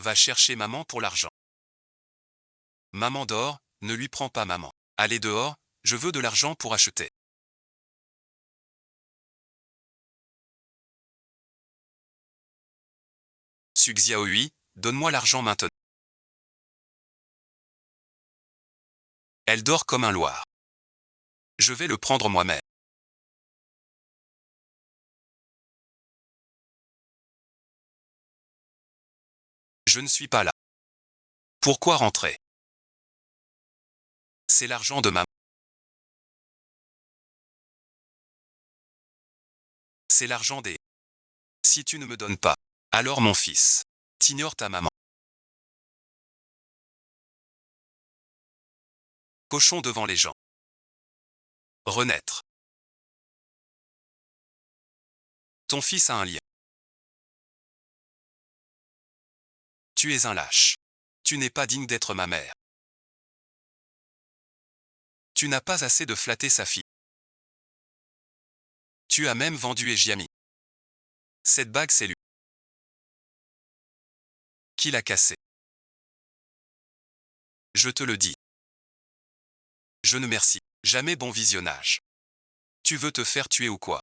Va chercher maman pour l'argent. Maman dort, ne lui prends pas maman. Allez dehors, je veux de l'argent pour acheter. Xiaohui, donne-moi l'argent maintenant. Elle dort comme un loir. Je vais le prendre moi-même. Je ne suis pas là. Pourquoi rentrer? C'est l'argent de maman. C'est l'argent des... Si tu ne me donnes pas, alors mon fils, t'ignores ta maman. Cochon devant les gens. Renaître. Ton fils a un lien. Tu es un lâche. Tu n'es pas digne d'être ma mère. Tu n'as pas assez de flatter sa fille. Tu as même vendu Ejiami. Cette bague c'est lui. Qui l'a cassée? Je te le dis. Je ne merci. Jamais bon visionnage. Tu veux te faire tuer ou quoi?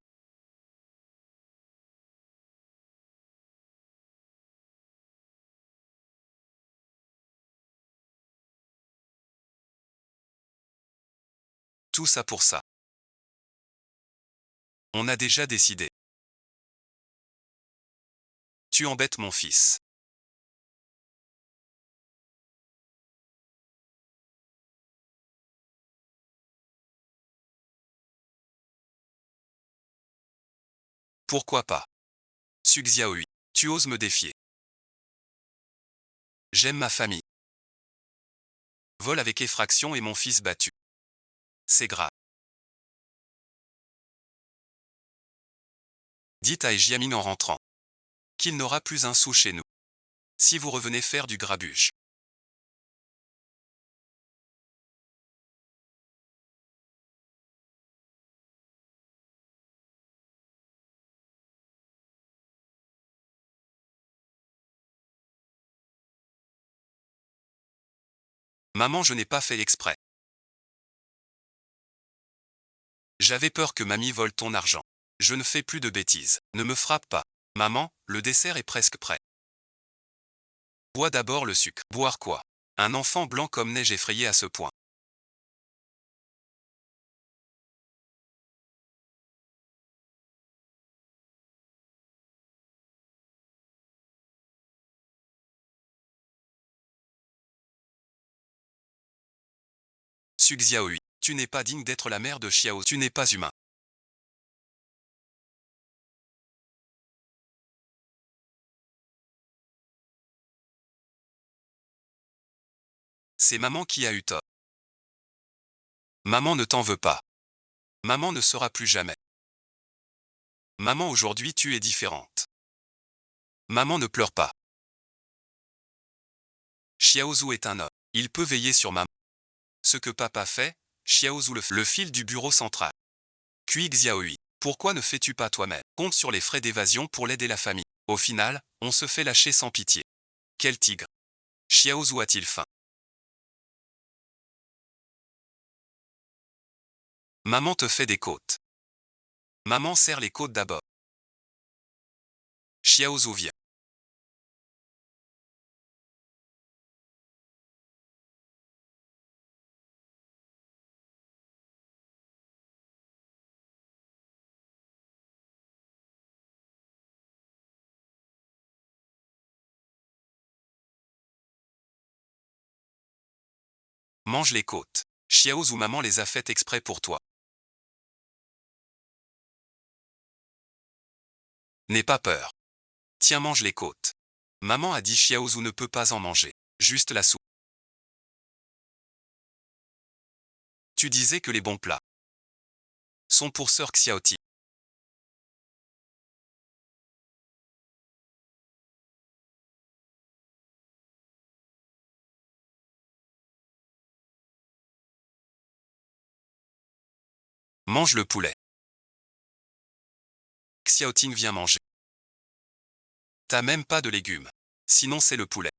Tout ça pour ça. On a déjà décidé. Tu embêtes mon fils. Pourquoi pas? Xiaohui, tu oses me défier. J'aime ma famille. Vol avec effraction et mon fils battu. C'est grave. Dites à Ejiamin en rentrant qu'il n'aura plus un sou chez nous. Si vous revenez faire du grabuge. Maman, je n'ai pas fait exprès. J'avais peur que mamie vole ton argent. Je ne fais plus de bêtises. Ne me frappe pas. Maman, le dessert est presque prêt. Bois d'abord le sucre. Boire quoi? Un enfant blanc comme neige effrayé à ce point. Xiaohui, tu n'es pas digne d'être la mère de Xiao. Tu n'es pas humain. C'est maman qui a eu tort. Maman ne t'en veut pas. Maman ne sera plus jamais. Maman, aujourd'hui tu es différente. Maman, ne pleure pas. Xiaozu est un homme. Il peut veiller sur maman. Ce que papa fait, Xiaozu le fil du bureau central. Kui Xiaohui, pourquoi ne fais-tu pas toi-même? Compte sur les frais d'évasion pour l'aider la famille. Au final, on se fait lâcher sans pitié. Quel tigre. Xiaozu a-t-il faim? Maman te fait des côtes. Maman serre les côtes d'abord. Xiaozu vient. Mange les côtes. Xiaozu, maman les a faites exprès pour toi. N'aie pas peur. Tiens, mange les côtes. Maman a dit Xiaozu ne peut pas en manger. Juste la soupe. Tu disais que les bons plats sont pour sœur Xiaoti. Mange le poulet. Xiaoting vient manger. T'as même pas de légumes. Sinon c'est le poulet.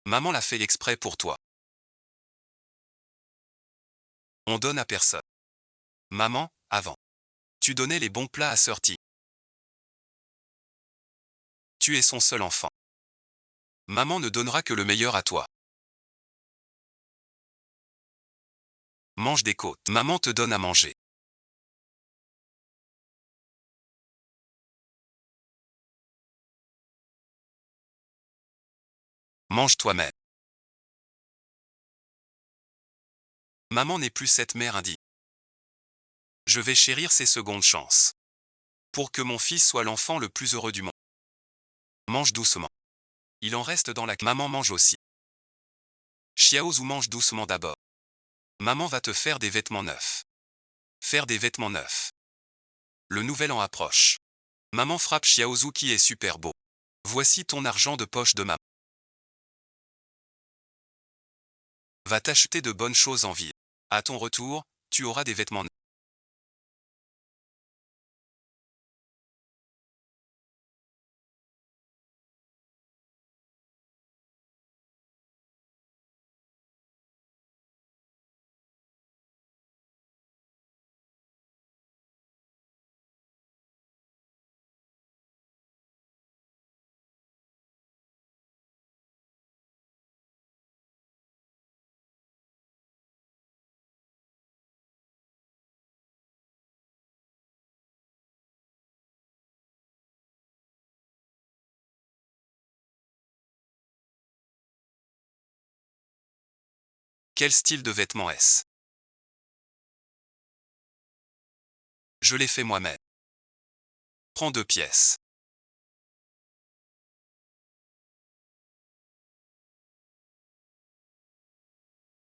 Maman l'a fait exprès pour toi. On donne à personne. Maman, avant. Tu donnais les bons plats à Sœur T. Tu es son seul enfant. Maman ne donnera que le meilleur à toi. Mange des côtes. Maman te donne à manger. Mange toi-même. Maman n'est plus cette mère indigne. Je vais chérir ces secondes chances. Pour que mon fils soit l'enfant le plus heureux du monde. Mange doucement. Il en reste dans la... Maman mange aussi. Xiaozu mange doucement d'abord. Maman va te faire des vêtements neufs. Faire des vêtements neufs. Le nouvel an approche. Maman frappe Xiaozu qui est super beau. Voici ton argent de poche de maman. Va t'acheter de bonnes choses en ville. À ton retour, tu auras des vêtements neufs. Quel style de vêtements est-ce? Je l'ai fait moi-même. Prends 2 pièces.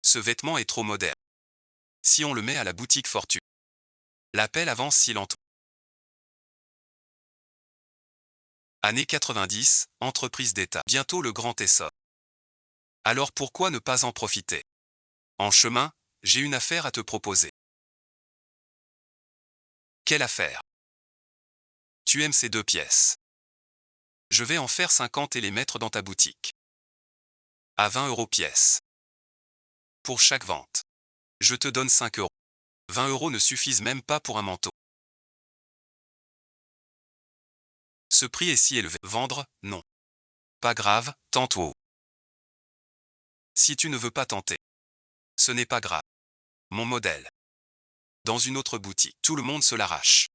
Ce vêtement est trop moderne. Si on le met à la boutique Fortune. L'appel avance si lentement. Années 90, entreprise d'État. Bientôt le grand essor. Alors pourquoi ne pas en profiter? En chemin, j'ai une affaire à te proposer. Quelle affaire? Tu aimes ces 2 pièces. Je vais en faire 50 et les mettre dans ta boutique. À 20 € pièce. Pour chaque vente. Je te donne 5 €. 20 € ne suffisent même pas pour un manteau. Ce prix est si élevé. Vendre, non. Pas grave, tente-toi. Si tu ne veux pas tenter. Ce n'est pas grave. Mon modèle. Dans une autre boutique, tout le monde se l'arrache.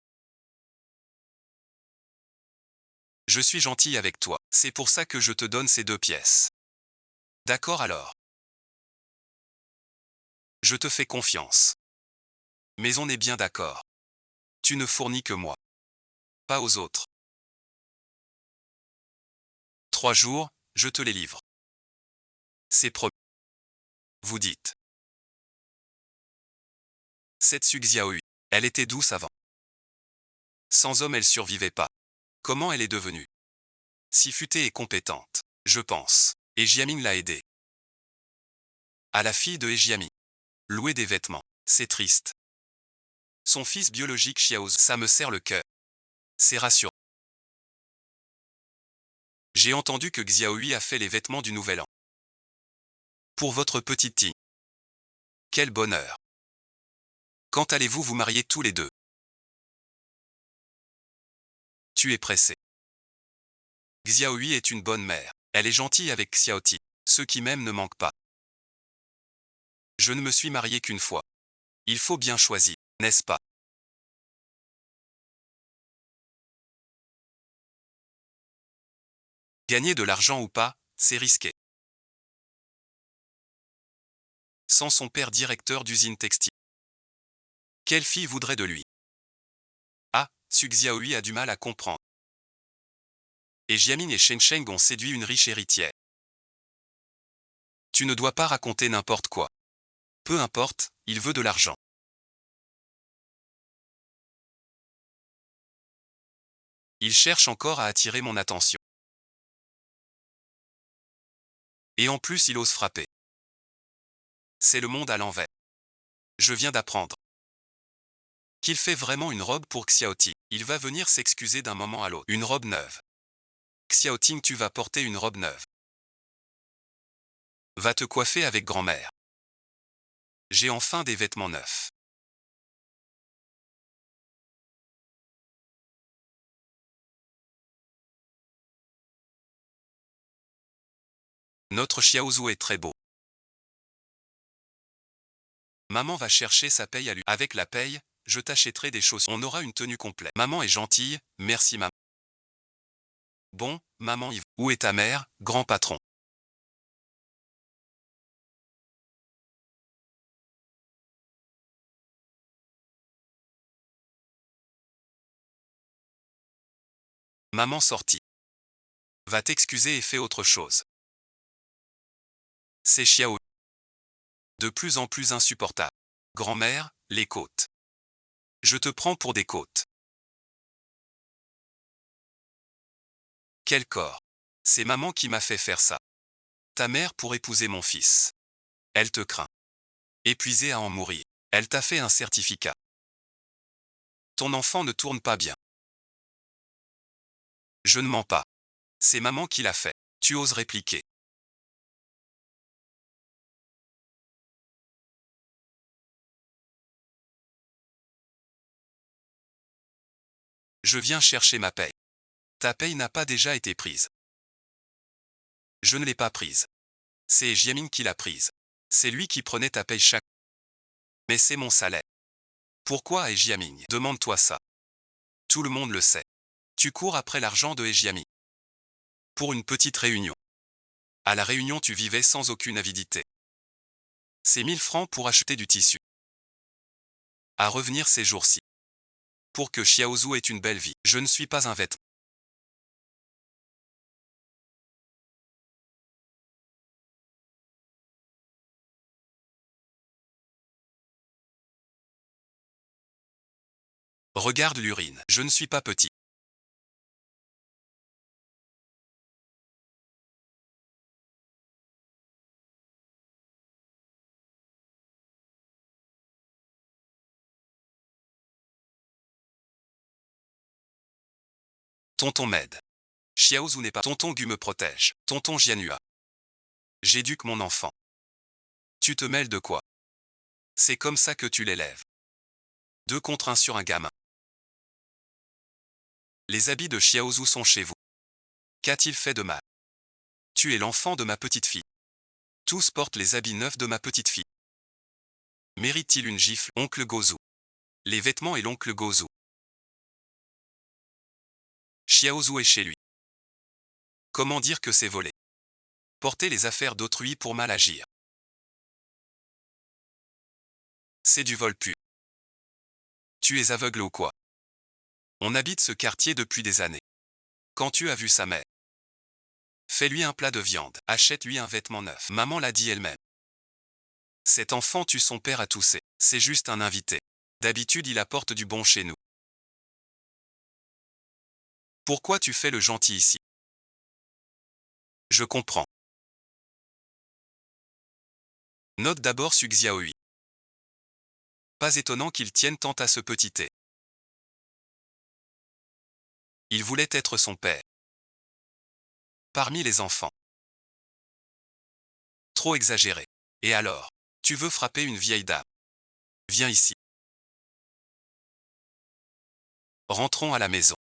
Je suis gentil avec toi, c'est pour ça que je te donne ces 2 pièces. D'accord alors. Je te fais confiance. Mais on est bien d'accord. Tu ne fournis que moi. Pas aux autres. 3 jours, je te les livre. C'est promis. Vous dites. Cette Xiaoyu. Elle était douce avant. Sans homme elle survivait pas. Comment elle est devenue si futée et compétente? Je pense. Et Jiaming l'a aidée. À la fille de Ejiami. Louer des vêtements. C'est triste. Son fils biologique Xiaozu. Ça me serre le cœur. C'est rassurant. J'ai entendu que Xiaoyu a fait les vêtements du Nouvel An. Pour votre petite Ti. Quel bonheur. Quand allez-vous vous marier tous les deux? Tu es pressé. Xiaoyu est une bonne mère. Elle est gentille avec Xiaoti. Ceux qui m'aiment ne manquent pas. Je ne me suis marié qu'une fois. Il faut bien choisir, n'est-ce pas? Gagner de l'argent ou pas, c'est risqué. Sans son père directeur d'usine textile. Quelle fille voudrait de lui? Ah, Su Xiaoyu a du mal à comprendre. Et Jiaming et Sheng ont séduit une riche héritière. Tu ne dois pas raconter n'importe quoi. Peu importe, il veut de l'argent. Il cherche encore à attirer mon attention. Et en plus il ose frapper. C'est le monde à l'envers. Je viens d'apprendre qu'il fait vraiment une robe pour Xiaoti. Il va venir s'excuser d'un moment à l'autre. Une robe neuve. Xiaoting, tu vas porter une robe neuve. Va te coiffer avec grand-mère. J'ai enfin des vêtements neufs. Notre Xiaozu est très beau. Maman va chercher sa paye à lui. Avec la paye, je t'achèterai des chaussures. On aura une tenue complète. Maman est gentille, merci maman. Bon, maman Yves. Où est ta mère, grand patron? Maman sortit. Va t'excuser et fais autre chose. C'est Xiao. De plus en plus insupportable. Grand-mère, les côtes. Je te prends pour des côtes. Quel corps. C'est maman qui m'a fait faire ça. Ta mère pour épouser mon fils. Elle te craint. Épuisée à en mourir. Elle t'a fait un certificat. Ton enfant ne tourne pas bien. Je ne mens pas. C'est maman qui l'a fait. Tu oses répliquer. Je viens chercher ma paye. Ta paye n'a pas déjà été prise. Je ne l'ai pas prise. C'est Jiaming qui l'a prise. C'est lui qui prenait ta paye chaque. Mais c'est mon salaire. Pourquoi est Jiaming? Demande-toi ça. Tout le monde le sait. Tu cours après l'argent de Jiaming. Pour une petite réunion. À la réunion tu vivais sans aucune avidité. C'est 1000 francs pour acheter du tissu. À revenir ces jours-ci. Pour que Xiaozu ait une belle vie. Je ne suis pas un vêtement. Regarde l'urine. Je ne suis pas petit. Tonton m'aide. Xiaozu n'est pas. Tonton Gu me protège. Tonton Jianhua. J'éduque mon enfant. Tu te mêles de quoi? C'est comme ça que tu l'élèves. 2 contre 1 sur un gamin. Les habits de Xiaozu sont chez vous. Qu'a-t-il fait de mal? Tu es l'enfant de ma petite fille. Tous portent les habits neufs de ma petite fille. Mérite-t-il une gifle, oncle Gozu? Les vêtements et l'oncle Gozu. Xiaozu est chez lui. Comment dire que c'est volé? Porter les affaires d'autrui pour mal agir. C'est du vol pur. Tu es aveugle ou quoi? On habite ce quartier depuis des années. Quand tu as vu sa mère? Fais-lui un plat de viande, achète-lui un vêtement neuf. Maman l'a dit elle-même. Cet enfant tue son père à tousser. C'est juste un invité. D'habitude il apporte du bon chez nous. Pourquoi tu fais le gentil ici? Je comprends. Note d'abord Su Xiaohui. Pas étonnant qu'il tienne tant à ce petit thé. Il voulait être son père. Parmi les enfants. Trop exagéré. Et alors? Tu veux frapper une vieille dame? Viens ici. Rentrons à la maison.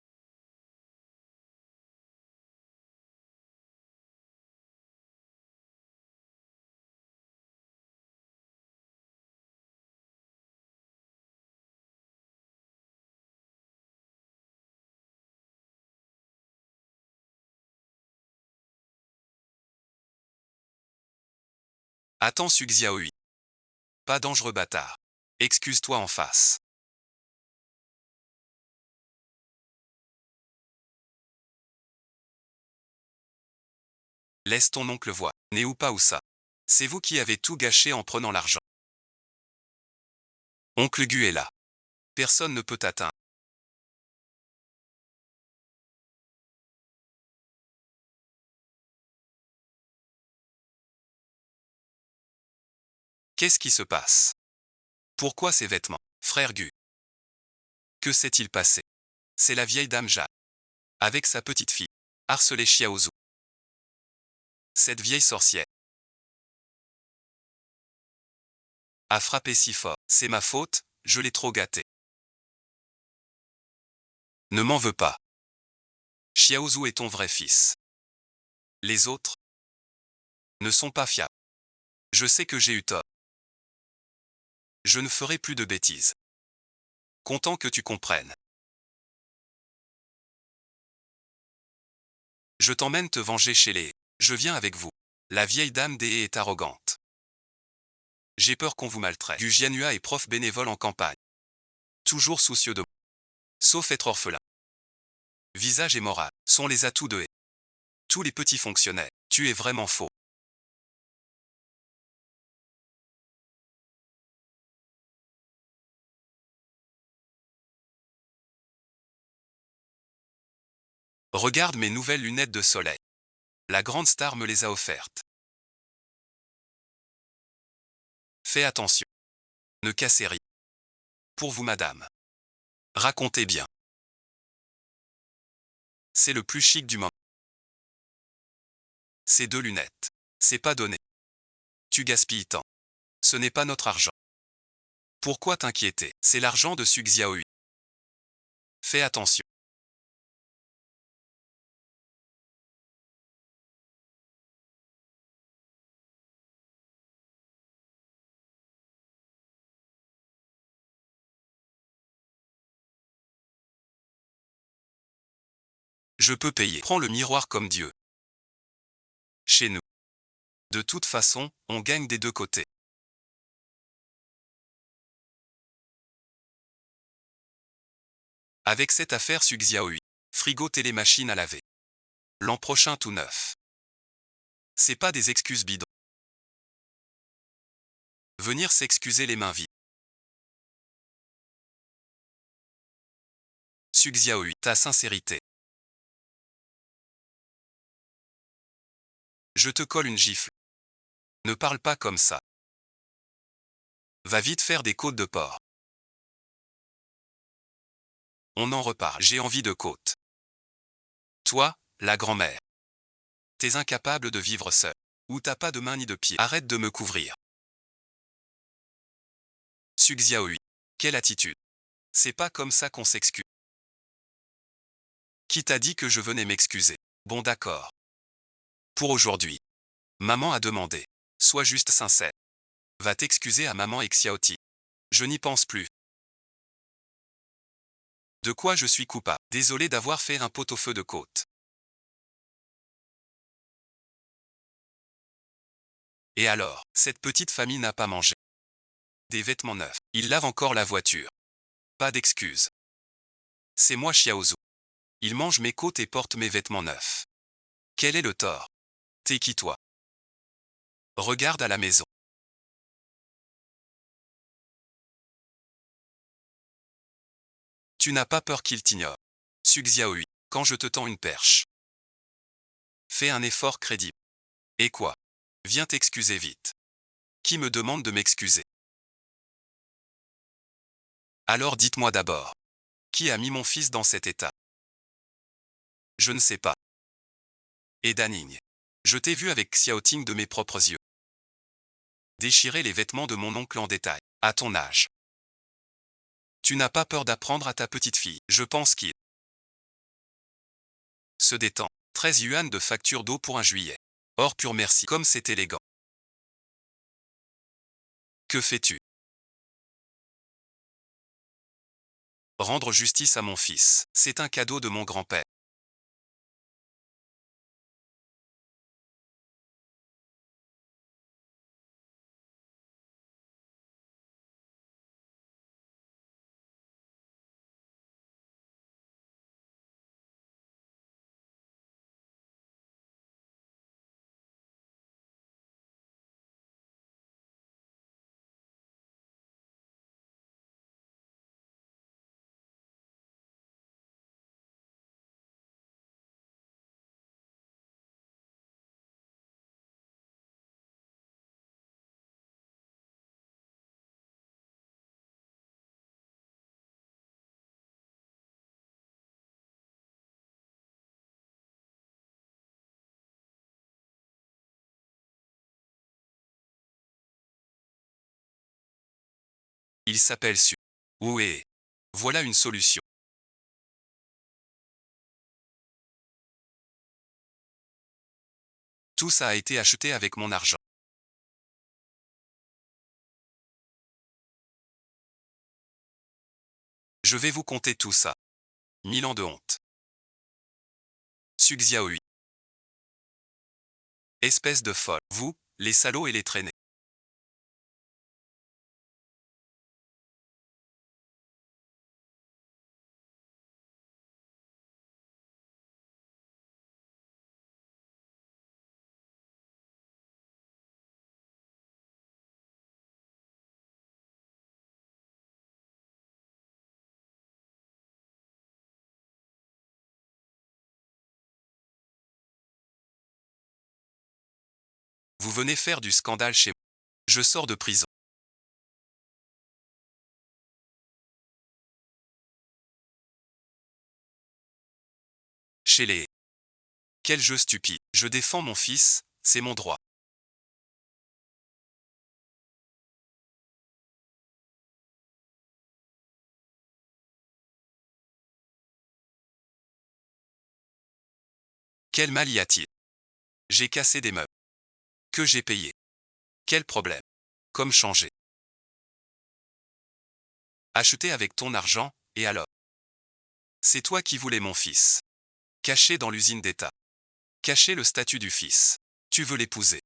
Attends Su Xiaohui. Pas dangereux bâtard. Excuse-toi en face. Laisse ton oncle voir. Né ou pas ou ça. C'est vous qui avez tout gâché en prenant l'argent. Oncle Gu est là. Personne ne peut t'atteindre. Qu'est-ce qui se passe? Pourquoi ces vêtements? Frère Gu. Que s'est-il passé? C'est la vieille dame Ja. Avec sa petite fille. Harcelé Xiaozu. Cette vieille sorcière. A frappé si fort. C'est ma faute, je l'ai trop gâté. Ne m'en veux pas. Xiaozhu est ton vrai fils. Les autres ne sont pas fiables. Je sais que j'ai eu tort. Je ne ferai plus de bêtises. Content que tu comprennes. Je t'emmène te venger chez les... Je viens avec vous. La vieille dame des est arrogante. J'ai peur qu'on vous maltraite. Du Jianhua est prof bénévole en campagne. Toujours soucieux de moi. Sauf être orphelin. Visage et morale sont les atouts de He. Tous les petits fonctionnaires. Tu es vraiment faux. Regarde mes nouvelles lunettes de soleil. La grande star me les a offertes. Fais attention. Ne cassez rien. Pour vous, madame. Racontez bien. C'est le plus chic du moment. Ces 2 lunettes. C'est pas donné. Tu gaspilles tant. Ce n'est pas notre argent. Pourquoi t'inquiéter? C'est l'argent de Su Xiaohui. Fais attention. Je peux payer. Prends le miroir comme Dieu. Chez nous. De toute façon, on gagne des 2 côtés. Avec cette affaire Su Xiaohui. Frigo télémachine à laver. L'an prochain tout neuf. C'est pas des excuses bidons. Venir s'excuser les mains vides. Su Xiaohui, ta sincérité. Je te colle une gifle. Ne parle pas comme ça. Va vite faire des côtes de porc. On en reparle. J'ai envie de côtes. Toi, la grand-mère. T'es incapable de vivre seul. Ou t'as pas de main ni de pied. Arrête de me couvrir. Su Xiaohui. Quelle attitude. C'est pas comme ça qu'on s'excuse. Qui t'a dit que je venais m'excuser? Bon d'accord. Pour aujourd'hui. Maman a demandé. Sois juste sincère. Va t'excuser à maman et Xiaoti. Je n'y pense plus. De quoi je suis coupable? Désolé d'avoir fait un pot-au-feu de côte. Et alors, cette petite famille n'a pas mangé. Des vêtements neufs. Il lave encore la voiture. Pas d'excuses. C'est moi Xiaozu. Il mange mes côtes et porte mes vêtements neufs. Quel est le tort? T'es qui toi? Regarde à la maison. Tu n'as pas peur qu'il t'ignore. Su Xiaohui, quand je te tends une perche. Fais un effort crédible. Et quoi? Viens t'excuser vite. Qui me demande de m'excuser? Alors dites-moi d'abord. Qui a mis mon fils dans cet état? Je ne sais pas. Et Daning. Je t'ai vu avec Xiaoting de mes propres yeux. Déchirer les vêtements de mon oncle en détail. À ton âge. Tu n'as pas peur d'apprendre à ta petite fille. Je pense qu'il se détend. 13 yuan de facture d'eau pour un juillet. Or pur merci. Comme c'est élégant. Que fais-tu? Rendre justice à mon fils. C'est un cadeau de mon grand-père. Il s'appelle Su. Ouais. Voilà une solution. Tout ça a été acheté avec mon argent. Je vais vous conter tout ça. 1000 ans de honte. Su Xiaohui. Espèce de folle. Vous, les salauds et les traînés. Vous venez faire du scandale chez moi. Je sors de prison. Chez les... Quel jeu stupide. Je défends mon fils, c'est mon droit. Quel mal y a-t-il? J'ai cassé des meubles. Que j'ai payé. Quel problème? Comme changer. Acheter avec ton argent, et alors? C'est toi qui voulais mon fils. Caché dans l'usine d'État. Cacher le statut du fils. Tu veux l'épouser.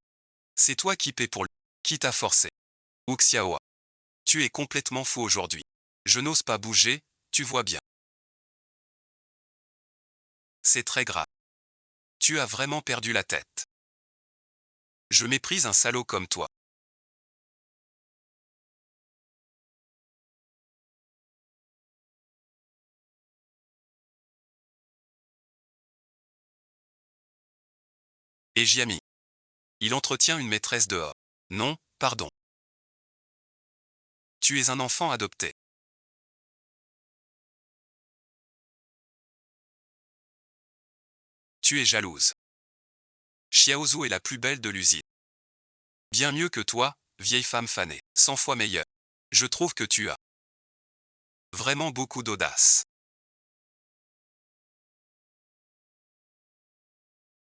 C'est toi qui paies pour lui. Qui t'a forcé? Ou Xiaoa. Tu es complètement fou aujourd'hui. Je n'ose pas bouger, tu vois bien. C'est très grave. Tu as vraiment perdu la tête. Je méprise un salaud comme toi. Et Jiami. Il entretient une maîtresse dehors. Non, pardon. Tu es un enfant adopté. Tu es jalouse. Xiaozu est la plus belle de l'usine. Bien mieux que toi, vieille femme fanée. 100 fois meilleure. Je trouve que tu as vraiment beaucoup d'audace.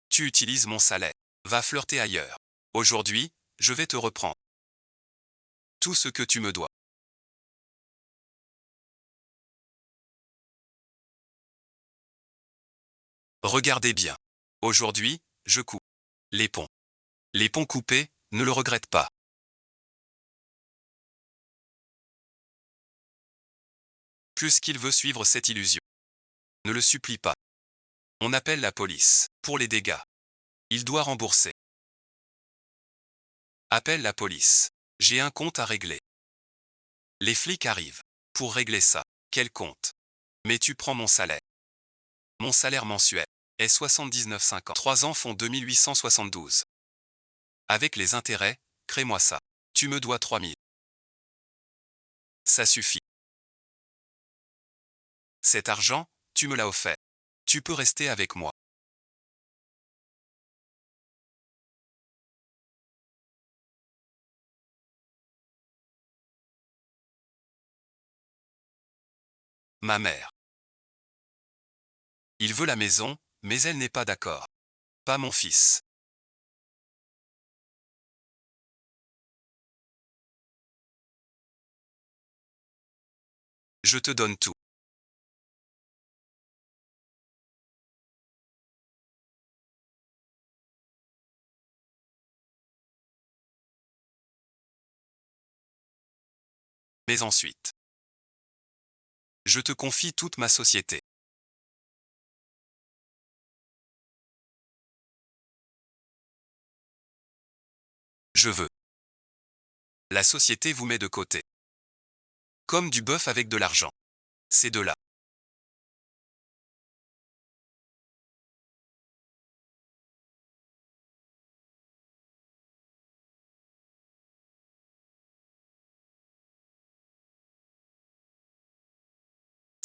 Tu utilises mon salaire. Va flirter ailleurs. Aujourd'hui, je vais te reprendre. Tout ce que tu me dois. Regardez bien. Aujourd'hui, je coupe les ponts. Les ponts coupés, ne le regrette pas. Plus qu'il veut suivre cette illusion. Ne le supplie pas. On appelle la police. Pour les dégâts. Il doit rembourser. Appelle la police. J'ai un compte à régler. Les flics arrivent. Pour régler ça. Quel compte? Mais tu prends mon salaire. Mon salaire mensuel est 79,50. 3 ans font 2872. Avec les intérêts, crée-moi ça. Tu me dois 3000. Ça suffit. Cet argent, tu me l'as offert. Tu peux rester avec moi. Ma mère. Il veut la maison, mais elle n'est pas d'accord. Pas mon fils. Je te donne tout. Mais ensuite, je te confie toute ma société. Je veux. La société vous met de côté. Comme du bœuf avec de l'argent. Ces deux-là.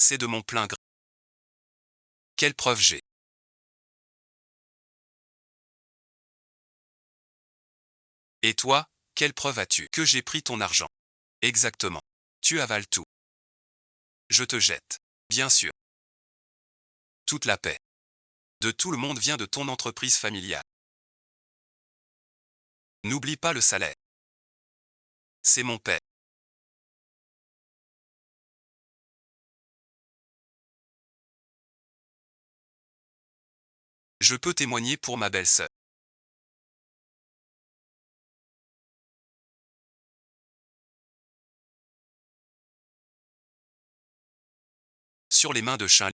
C'est de mon plein gré. Quelle preuve j'ai? Et toi, quelle preuve as-tu que j'ai pris ton argent? Exactement. Tu avales tout. Je te jette. Bien sûr. Toute la paix de tout le monde vient de ton entreprise familiale. N'oublie pas le salaire. C'est mon père. Je peux témoigner pour ma belle-sœur. Sur les mains de Chin,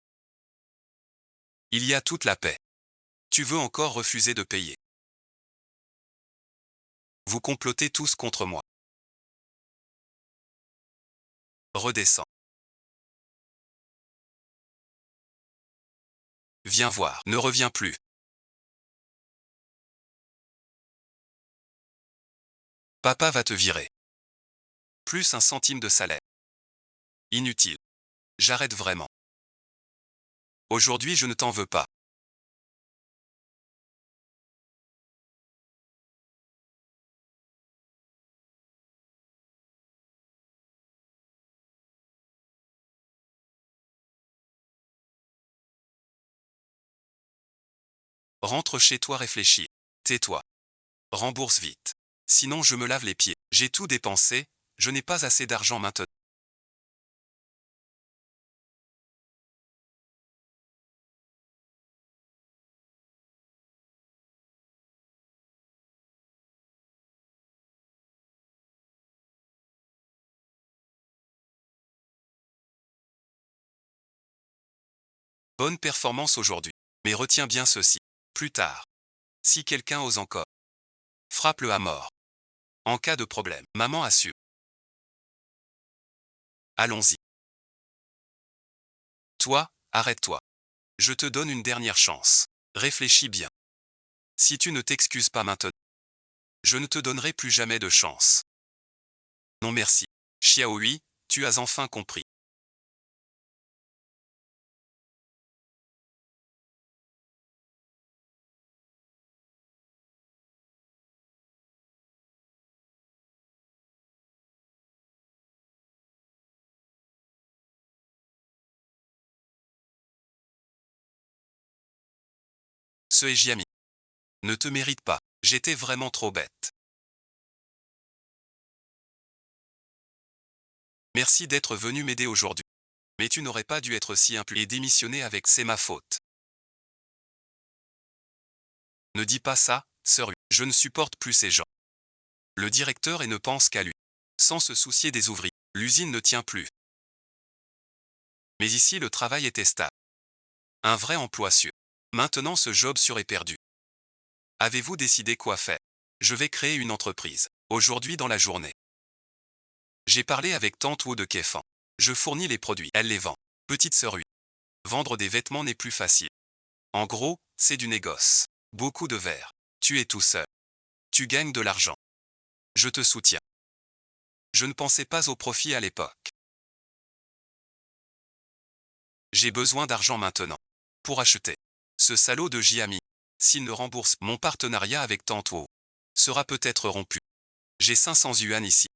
il y a toute la paix. Tu veux encore refuser de payer. Vous complotez tous contre moi. Redescends. Viens voir. Ne reviens plus. Papa va te virer. Plus 1 centime de salaire. Inutile. J'arrête vraiment. Aujourd'hui je ne t'en veux pas. Rentre chez toi réfléchis. Tais-toi. Rembourse vite. Sinon je me lave les pieds. J'ai tout dépensé, je n'ai pas assez d'argent maintenant. Bonne performance aujourd'hui. Mais retiens bien ceci. Plus tard. Si quelqu'un ose encore, frappe-le à mort. En cas de problème, maman assure. Allons-y. Toi, arrête-toi. Je te donne une dernière chance. Réfléchis bien. Si tu ne t'excuses pas maintenant, je ne te donnerai plus jamais de chance. Non merci. Xiaohui, tu as enfin compris. Ce est Jiami. Ne te mérite pas. J'étais vraiment trop bête. Merci d'être venu m'aider aujourd'hui. Mais tu n'aurais pas dû être si impudent et démissionner avec c'est ma faute. Ne dis pas ça, sœur. Je ne supporte plus ces gens. Le directeur et ne pense qu'à lui. Sans se soucier des ouvriers. L'usine ne tient plus. Mais ici le travail était stable. Un vrai emploi sûr. Maintenant ce job sûr est perdu. Avez-vous décidé quoi faire? Je vais créer une entreprise. Aujourd'hui dans la journée. J'ai parlé avec tante Wu de Kefan. Je fournis les produits. Elle les vend. Petite sœur Hui. Vendre des vêtements n'est plus facile. En gros, c'est du négoce. Beaucoup de verres. Tu es tout seul. Tu gagnes de l'argent. Je te soutiens. Je ne pensais pas au profit à l'époque. J'ai besoin d'argent maintenant. Pour acheter. Ce salaud de Jiami. S'il ne rembourse mon partenariat avec tante Wu, sera peut-être rompu. J'ai 500 yuan ici.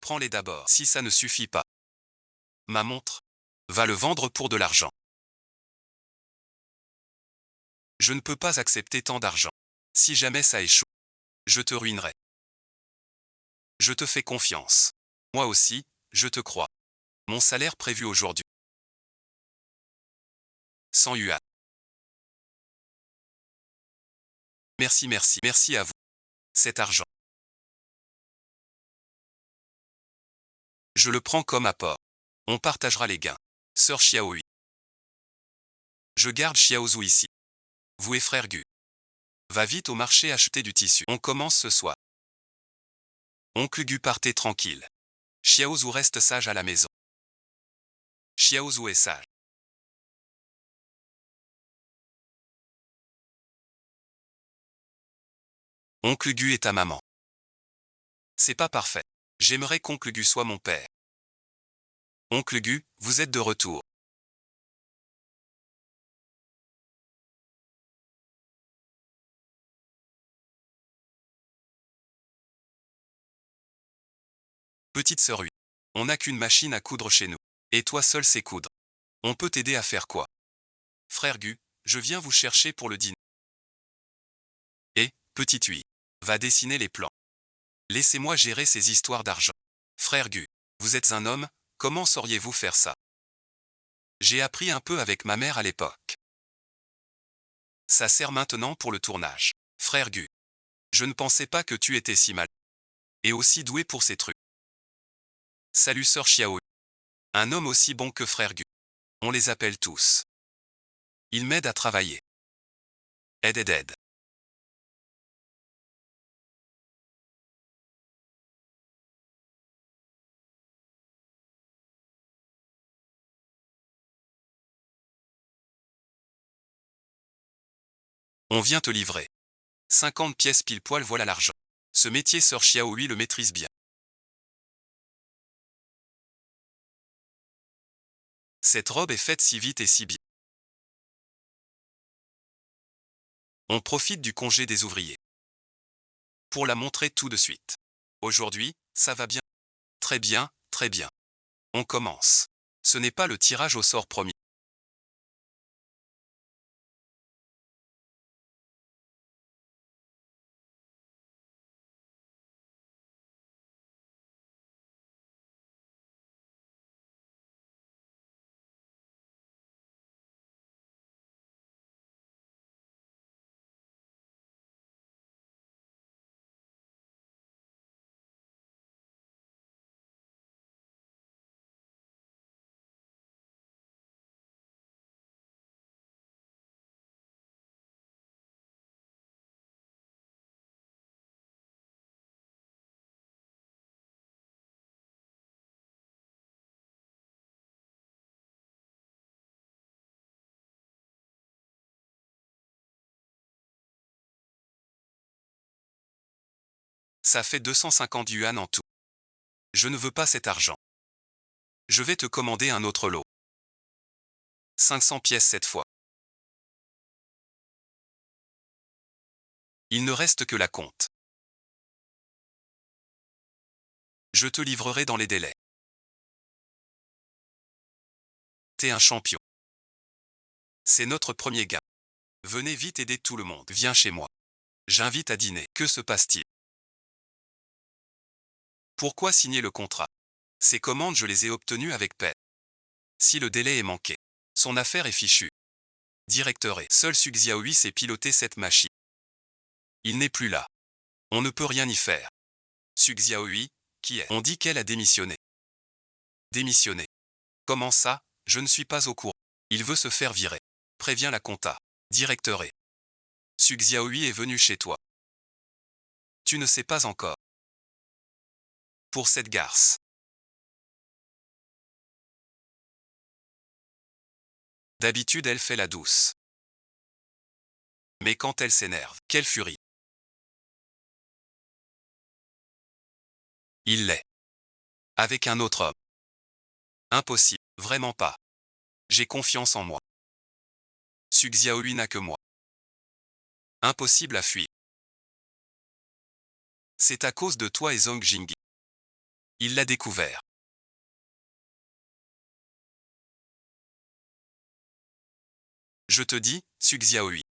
Prends-les d'abord. Si ça ne suffit pas. Ma montre. Va le vendre pour de l'argent. Je ne peux pas accepter tant d'argent. Si jamais ça échoue, je te ruinerai. Je te fais confiance. Moi aussi, je te crois. Mon salaire prévu aujourd'hui. 100 yuan. Merci à vous. Cet argent. Je le prends comme apport. On partagera les gains. Sœur Xiaohui. Je garde Xiaozhu ici. Vous et frère Gu. Va vite au marché acheter du tissu. On commence ce soir. Oncle Gu partez tranquille. Xiaozhu reste sage à la maison. Xiaozhu est sage. Oncle Gu est ta maman. C'est pas parfait. J'aimerais qu'Oncle Gu soit mon père. Oncle Gu, vous êtes de retour. Petite sœur, oui. On n'a qu'une machine à coudre chez nous. Et toi seul sais coudre. On peut t'aider à faire quoi? Frère Gu, je viens vous chercher pour le dîner. Et, petite Hui, va dessiner les plans. Laissez-moi gérer ces histoires d'argent. Frère Gu, vous êtes un homme, comment sauriez-vous faire ça? J'ai appris un peu avec ma mère à l'époque. Ça sert maintenant pour le tournage. Frère Gu, je ne pensais pas que tu étais si mal. Et aussi doué pour ces trucs. Salut sœur Xiao. Un homme aussi bon que frère Gu. On les appelle tous. Il m'aide à travailler. Aide. On vient te livrer. 50 pièces pile poil, voilà l'argent. Ce métier sœur Xiao lui le maîtrise bien. Cette robe est faite si vite et si bien. On profite du congé des ouvriers. Pour la montrer tout de suite. Aujourd'hui, ça va bien. Très bien, très bien. On commence. Ce n'est pas le tirage au sort promis. Ça fait 250 yuan en tout. Je ne veux pas cet argent. Je vais te commander un autre lot. 500 pièces cette fois. Il ne reste que la compte. Je te livrerai dans les délais. T'es un champion. C'est notre premier gain. Venez vite aider tout le monde. Viens chez moi. J'invite à dîner. Que se passe-t-il? Pourquoi signer le contrat? Ces commandes, je les ai obtenues avec peine. Si le délai est manqué, son affaire est fichue. Directeur et seul Su Xiaohui sait piloter cette machine. Il n'est plus là. On ne peut rien y faire. Su Xiaohui, qui est? On dit qu'elle a démissionné. Démissionné. Comment ça? Je ne suis pas au courant. Il veut se faire virer. Préviens la compta. Directeur et Su Xiaohui est venu chez toi. Tu ne sais pas encore. Pour cette garce. D'habitude, elle fait la douce. Mais quand elle s'énerve, quelle furie. Il l'est. Avec un autre homme. Impossible. Vraiment pas. J'ai confiance en moi. Su Xiaohui n'a que moi. Impossible à fuir. C'est à cause de toi et Zhong Jingyi. Il l'a découvert. Je te dis, Su Xiaohui.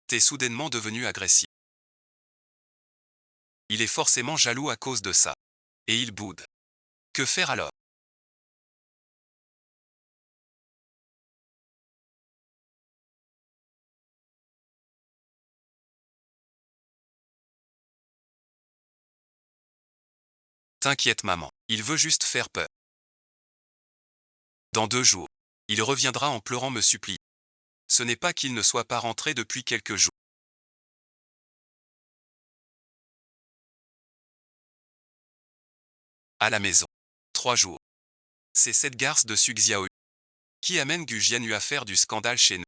T'es soudainement devenu agressif. Il est forcément jaloux à cause de ça. Et il boude. Que faire alors? T'inquiète maman, il veut juste faire peur. Dans 2 jours, il reviendra en pleurant me supplier. Ce n'est pas qu'il ne soit pas rentré depuis quelques jours. À la maison. 3 jours. C'est cette garce de Su Xiaohui qui amène Gu Jianyu à faire du scandale chez nous.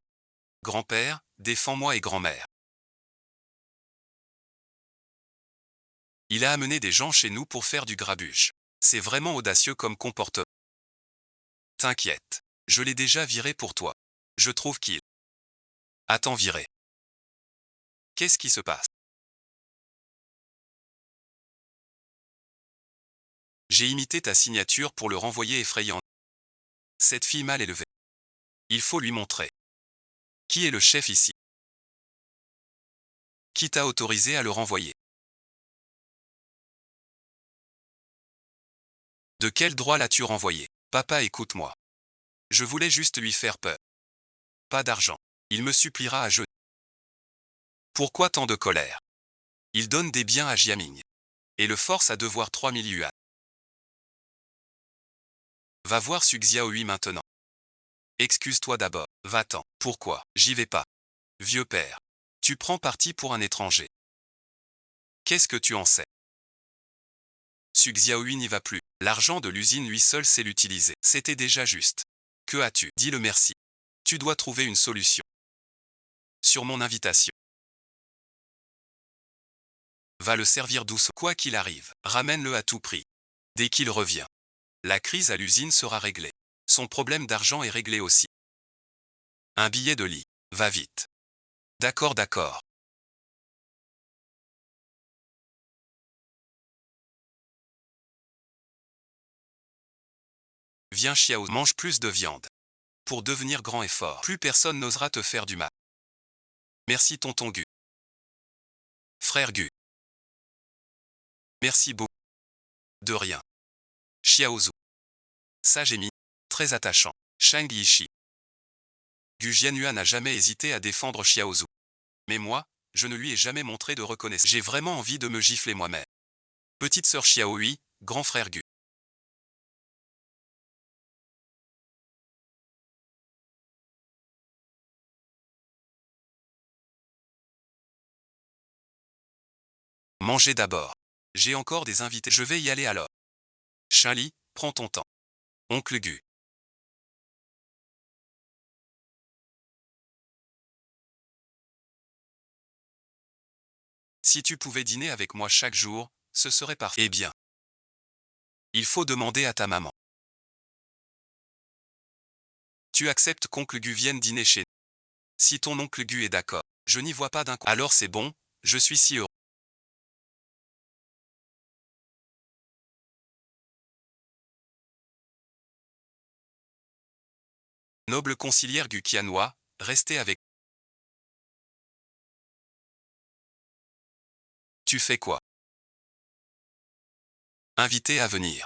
Grand-père, défends-moi et grand-mère. Il a amené des gens chez nous pour faire du grabuge. C'est vraiment audacieux comme comportement. T'inquiète, je l'ai déjà viré pour toi. Je trouve qu'il... Attends viré. Qu'est-ce qui se passe? J'ai imité ta signature pour le renvoyer effrayant. Cette fille mal élevée. Il faut lui montrer. Qui est le chef ici? Qui t'a autorisé à le renvoyer? De quel droit l'as-tu renvoyé? Papa, écoute-moi. Je voulais juste lui faire peur. Pas d'argent. Il me suppliera à genoux. Pourquoi tant de colère? Il donne des biens à Jiaming. Et le force à devoir 3000 yuan. Va voir Su Xiaohui maintenant. Excuse-toi d'abord. Va-t'en. Pourquoi? J'y vais pas. Vieux père. Tu prends parti pour un étranger. Qu'est-ce que tu en sais? Su Xiaohui n'y va plus. L'argent de l'usine lui seul sait l'utiliser. C'était déjà juste. Que as-tu? Dis-le merci. Tu dois trouver une solution. Sur mon invitation. Va le servir douce. Quoi qu'il arrive, ramène-le à tout prix. Dès qu'il revient. La crise à l'usine sera réglée. Son problème d'argent est réglé aussi. Un billet de lit. Va vite. D'accord, d'accord. Viens Xiao, mange plus de viande. Pour devenir grand et fort, plus personne n'osera te faire du mal. Merci tonton Gu. Frère Gu. Merci beaucoup. De rien. Xiaozu. Sage et très attachant. Shang Yishi. Gu Jianyuan n'a jamais hésité à défendre Xiaozu. Mais moi, je ne lui ai jamais montré de reconnaissance. J'ai vraiment envie de me gifler moi-même. Petite sœur Xiaohui, grand frère Gu. Mangez d'abord. J'ai encore des invités. Je vais y aller alors. Charlie, prends ton temps. Oncle Gu. Si tu pouvais dîner avec moi chaque jour, ce serait parfait. Eh bien. Il faut demander à ta maman. Tu acceptes qu'oncle Gu vienne dîner chez nous. Si ton oncle Gu est d'accord, je n'y vois pas d'un coup. Alors c'est bon, je suis si heureux. Noble concilière Gu Qianhua, restez avec. Tu fais quoi? Invité à venir.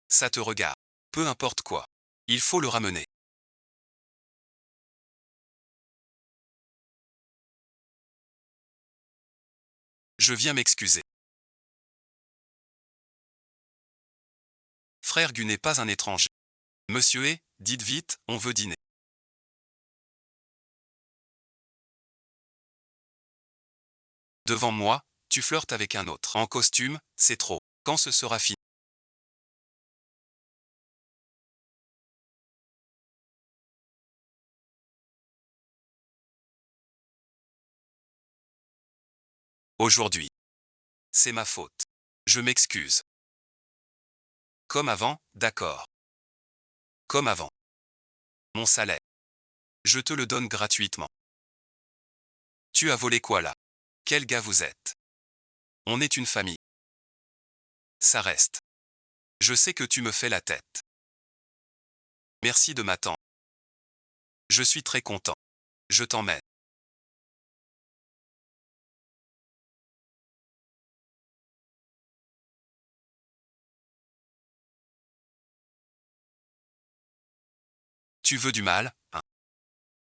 Ça te regarde. Peu importe quoi. Il faut le ramener. Je viens m'excuser. Frère Gu n'est pas un étranger. Monsieur est, dites vite, on veut dîner. Devant moi, tu flirtes avec un autre. En costume, c'est trop. Quand ce sera fini? Aujourd'hui. C'est ma faute. Je m'excuse. Comme avant, d'accord. Comme avant. Mon salaire. Je te le donne gratuitement. Tu as volé quoi là? Quel gars vous êtes? On est une famille. Ça reste. Je sais que tu me fais la tête. Merci de m'attendre. Je suis très content. Je t'emmène. Tu veux du mal, hein?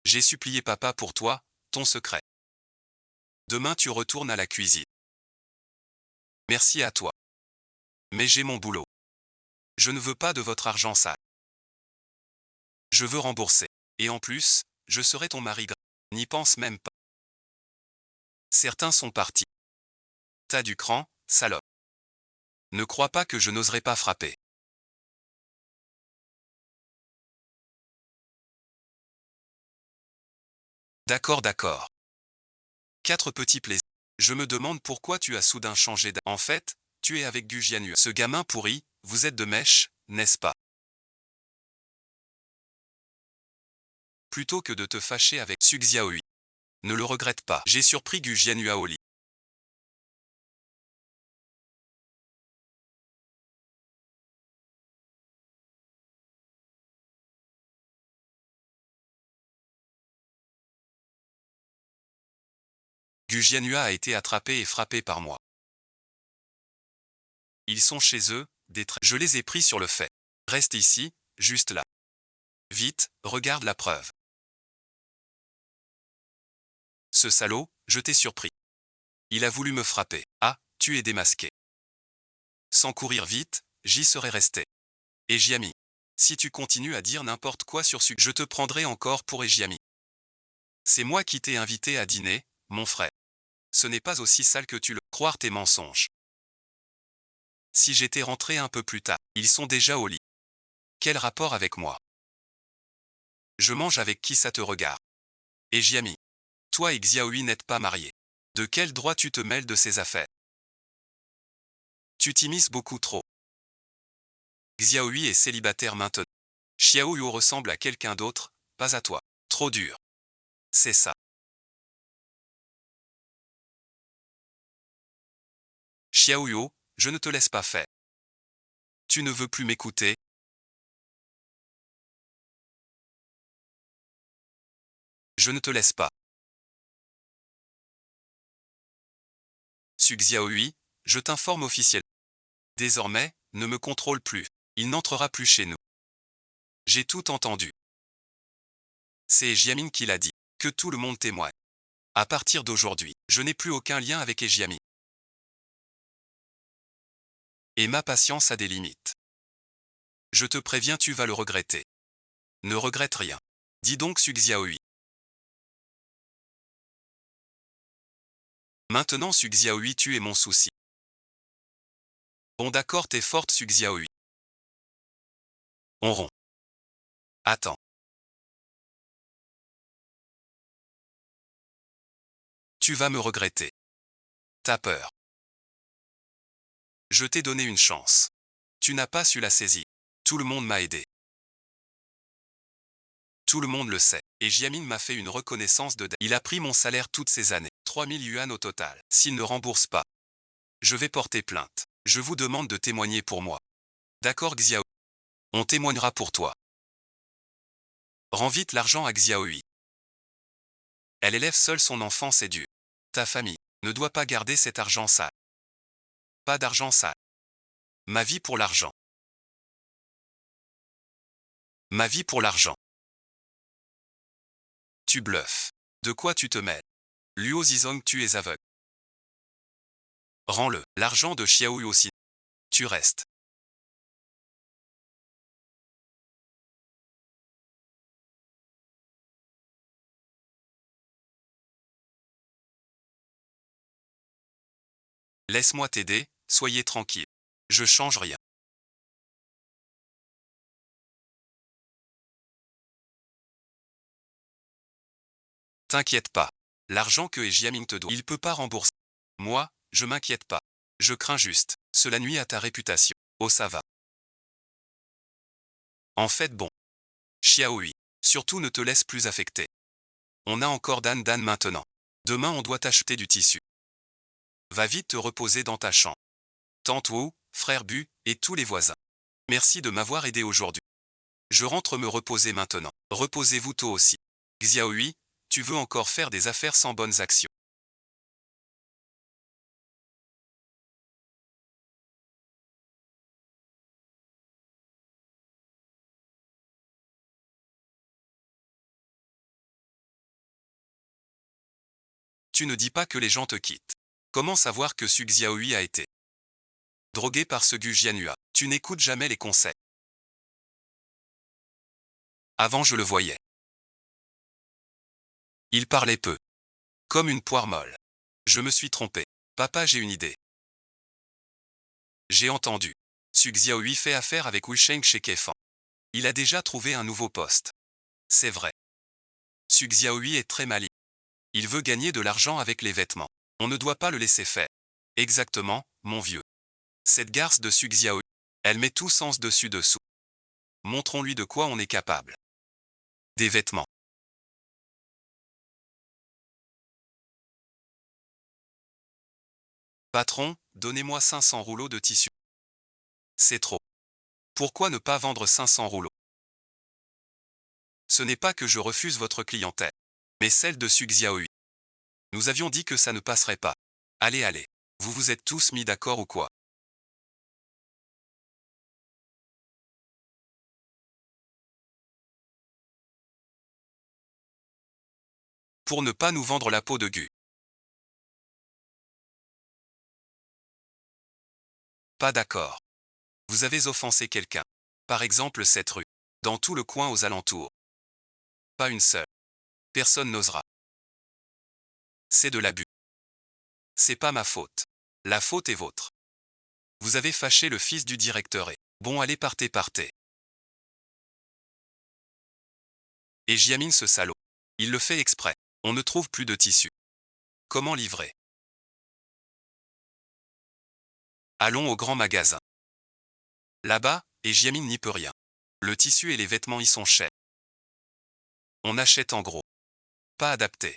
J'ai supplié papa pour toi, ton secret. Demain tu retournes à la cuisine. Merci à toi. Mais j'ai mon boulot. Je ne veux pas de votre argent sale. Je veux rembourser. Et en plus, je serai ton mari. N'y pense même pas. Certains sont partis. T'as du cran, salope. Ne crois pas que je n'oserais pas frapper. D'accord, d'accord. 4 petits plaisirs. Je me demande pourquoi tu as soudain changé En fait, tu es avec Gu Jianyu. Ce gamin pourri, vous êtes de mèche, n'est-ce pas? Plutôt que de te fâcher avec Su Xiaohui. Ne le regrette pas. J'ai surpris Gu Jianyu au lit. Gu Jianhua a été attrapé et frappé par moi. Ils sont chez eux, je les ai pris sur le fait. Reste ici, juste là. Vite, regarde la preuve. Ce salaud, je t'ai surpris. Il a voulu me frapper. Ah, tu es démasqué. Sans courir vite, j'y serais resté. Et Jiami. Si tu continues à dire n'importe quoi sur je te prendrai encore pour Ejiami. C'est moi qui t'ai invité à dîner, mon frère. Ce n'est pas aussi sale que tu le croire tes mensonges. Si j'étais rentré un peu plus tard, ils sont déjà au lit. Quel rapport avec moi? Je mange avec qui ça te regarde? Ejiami. Toi et Xiaohui n'êtes pas mariés. De quel droit tu te mêles de ces affaires? Tu t'immisces beaucoup trop. Xiaohui est célibataire maintenant. Xiao Yu ressemble à quelqu'un d'autre, pas à toi. Trop dur. C'est ça. Xiao Yu, je ne te laisse pas faire. Tu ne veux plus m'écouter? Je ne te laisse pas. Su Xiaohui, je t'informe officiellement. Désormais, ne me contrôle plus. Il n'entrera plus chez nous. J'ai tout entendu. C'est Jiamin qui l'a dit. Que tout le monde témoigne. À partir d'aujourd'hui, je n'ai plus aucun lien avec Ejiami. Et ma patience a des limites. Je te préviens, tu vas le regretter. Ne regrette rien. Dis donc Su Xiaohui. Maintenant Su Xiaohui, tu es mon souci. Bon d'accord, t'es forte Su Xiaohui. On rompt. Attends. Tu vas me regretter. T'as peur. Je t'ai donné une chance. Tu n'as pas su la saisir. Tout le monde m'a aidé. Tout le monde le sait. Et Jiamin m'a fait une reconnaissance de dette. Il a pris mon salaire toutes ces années. 3000 yuan au total. S'il ne rembourse pas, je vais porter plainte. Je vous demande de témoigner pour moi. D'accord Xiao. On témoignera pour toi. Rends vite l'argent à Xiaohui. Elle élève seule son enfant, c'est dur. Ta famille ne doit pas garder cet argent sale. Pas d'argent sale. Ma vie pour l'argent. Ma vie pour l'argent. Tu bluffes. De quoi tu te mêles? Luo Zizong, tu es aveugle. Rends-le. L'argent de Xiaohui aussi. Tu restes. Laisse-moi t'aider, soyez tranquille. Je change rien. T'inquiète pas. L'argent que Jiaming te doit, il peut pas rembourser. Moi, je m'inquiète pas. Je crains juste. Cela nuit à ta réputation. Oh ça va. En fait bon. Xiaohui. Surtout ne te laisse plus affecter. On a encore Dan maintenant. Demain on doit t'acheter du tissu. Va vite te reposer dans ta chambre. Tante Wu, frère Bu, et tous les voisins. Merci de m'avoir aidé aujourd'hui. Je rentre me reposer maintenant. Reposez-vous tôt aussi. Xiaohui, tu veux encore faire des affaires sans bonnes actions. Tu ne dis pas que les gens te quittent. Comment savoir que Su Xiaohui a été drogué par ce Gu Jianhua? Tu n'écoutes jamais les conseils. Avant je le voyais. Il parlait peu. Comme une poire molle. Je me suis trompé. Papa, j'ai une idée. J'ai entendu. Su Xiaohui fait affaire avec Wu Sheng chez Kefan. Il a déjà trouvé un nouveau poste. C'est vrai. Su Xiaohui est très malin. Il veut gagner de l'argent avec les vêtements. On ne doit pas le laisser faire. Exactement, mon vieux. Cette garce de Su Xiaohui, elle met tout sens dessus-dessous. Montrons-lui de quoi on est capable. Des vêtements. Patron, donnez-moi 500 rouleaux de tissu. C'est trop. Pourquoi ne pas vendre 500 rouleaux? Ce n'est pas que je refuse votre clientèle, mais celle de Su Xiaohui. Nous avions dit que ça ne passerait pas. Allez, allez. Vous vous êtes tous mis d'accord ou quoi? Pour ne pas nous vendre la peau de Gu. Pas d'accord. Vous avez offensé quelqu'un. Par exemple cette rue. Dans tout le coin aux alentours. Pas une seule. Personne n'osera. C'est de l'abus. C'est pas ma faute. La faute est vôtre. Vous avez fâché le fils du directeur et... Bon allez partez partez. Et Jiamine ce salaud. Il le fait exprès. On ne trouve plus de tissu. Comment livrer? Allons au grand magasin. Là-bas, et Jiamine n'y peut rien. Le tissu et les vêtements y sont chers. On achète en gros. Pas adapté.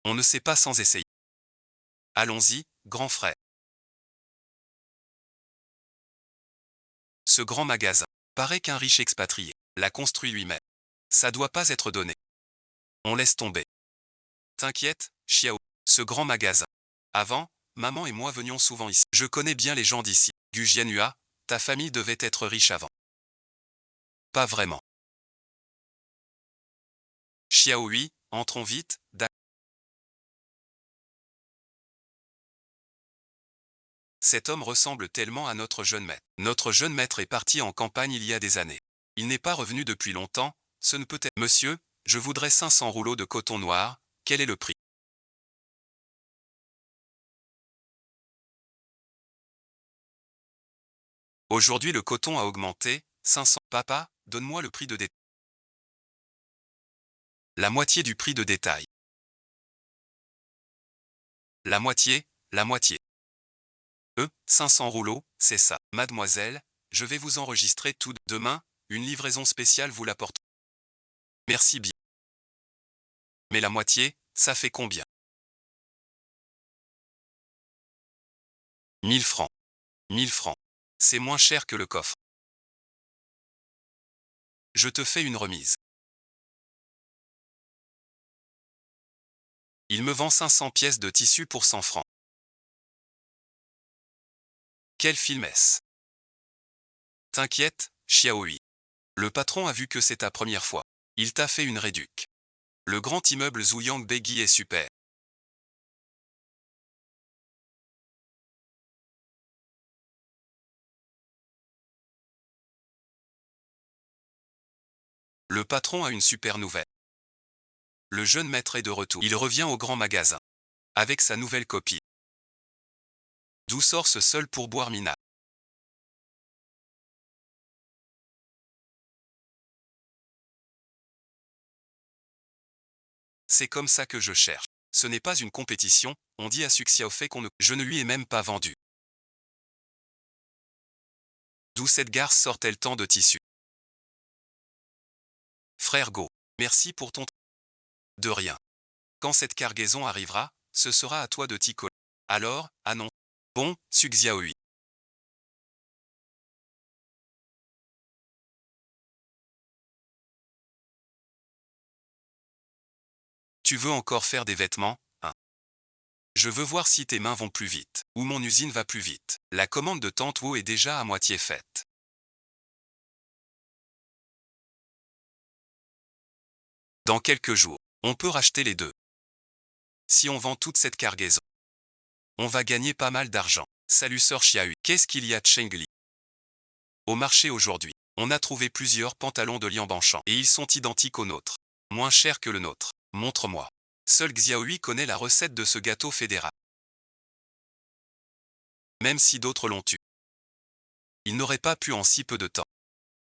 On ne sait pas sans essayer. Allons-y, grand frère. Ce grand magasin. Paraît qu'un riche expatrié l'a construit lui-même. Ça doit pas être donné. On laisse tomber. T'inquiète, Xiao. Ce grand magasin. Avant, maman et moi venions souvent ici. Je connais bien les gens d'ici. Gu Jianhua, ta famille devait être riche avant. Pas vraiment. Xiao oui, entrons vite, Cet homme ressemble tellement à notre jeune maître. Notre jeune maître est parti en campagne il y a des années. Il n'est pas revenu depuis longtemps, ce ne peut être... Monsieur, je voudrais 500 rouleaux de coton noir, quel est le prix? Aujourd'hui le coton a augmenté, 500. Papa, donne-moi le prix de détail. La moitié du prix de détail. La moitié, la moitié. 500 rouleaux, c'est ça. Mademoiselle, je vais vous enregistrer tout demain, une livraison spéciale vous l'apporte. Merci bien. Mais la moitié, ça fait combien? 1000 francs. 1000 francs. C'est moins cher que le coffre. Je te fais une remise. Il me vend 500 pièces de tissu pour 100 francs. Quelle filmesse. T'inquiète, Xiaohui. Le patron a vu que c'est ta première fois. Il t'a fait une réduc. Le grand immeuble Zuyang Begui est super. Le patron a une super nouvelle. Le jeune maître est de retour. Il revient au grand magasin. Avec sa nouvelle copie. D'où sort ce seul pourboire minable? C'est comme ça que je cherche. Ce n'est pas une compétition, on dit à Suxiaofei qu'on ne... Je ne lui ai même pas vendu. D'où cette garce sort-elle tant de tissu? Frère Go, merci pour ton... De rien. Quand cette cargaison arrivera, ce sera à toi de t'y coller. Alors, ah non. Bon, Suxiaohui. Tu veux encore faire des vêtements, hein? Je veux voir si tes mains vont plus vite, ou mon usine va plus vite. La commande de Tante Wu est déjà à moitié faite. Dans quelques jours, on peut racheter les deux. Si on vend toute cette cargaison, on va gagner pas mal d'argent. Salut sœur Xiaohui. Qu'est-ce qu'il y a de Chengli? Au marché aujourd'hui, on a trouvé plusieurs pantalons de Lianbanchan et ils sont identiques aux nôtres. Moins chers que le nôtre. Montre-moi. Seul Xiaohui connaît la recette de ce gâteau fédéral. Même si d'autres l'ont eu. Il n'aurait pas pu en si peu de temps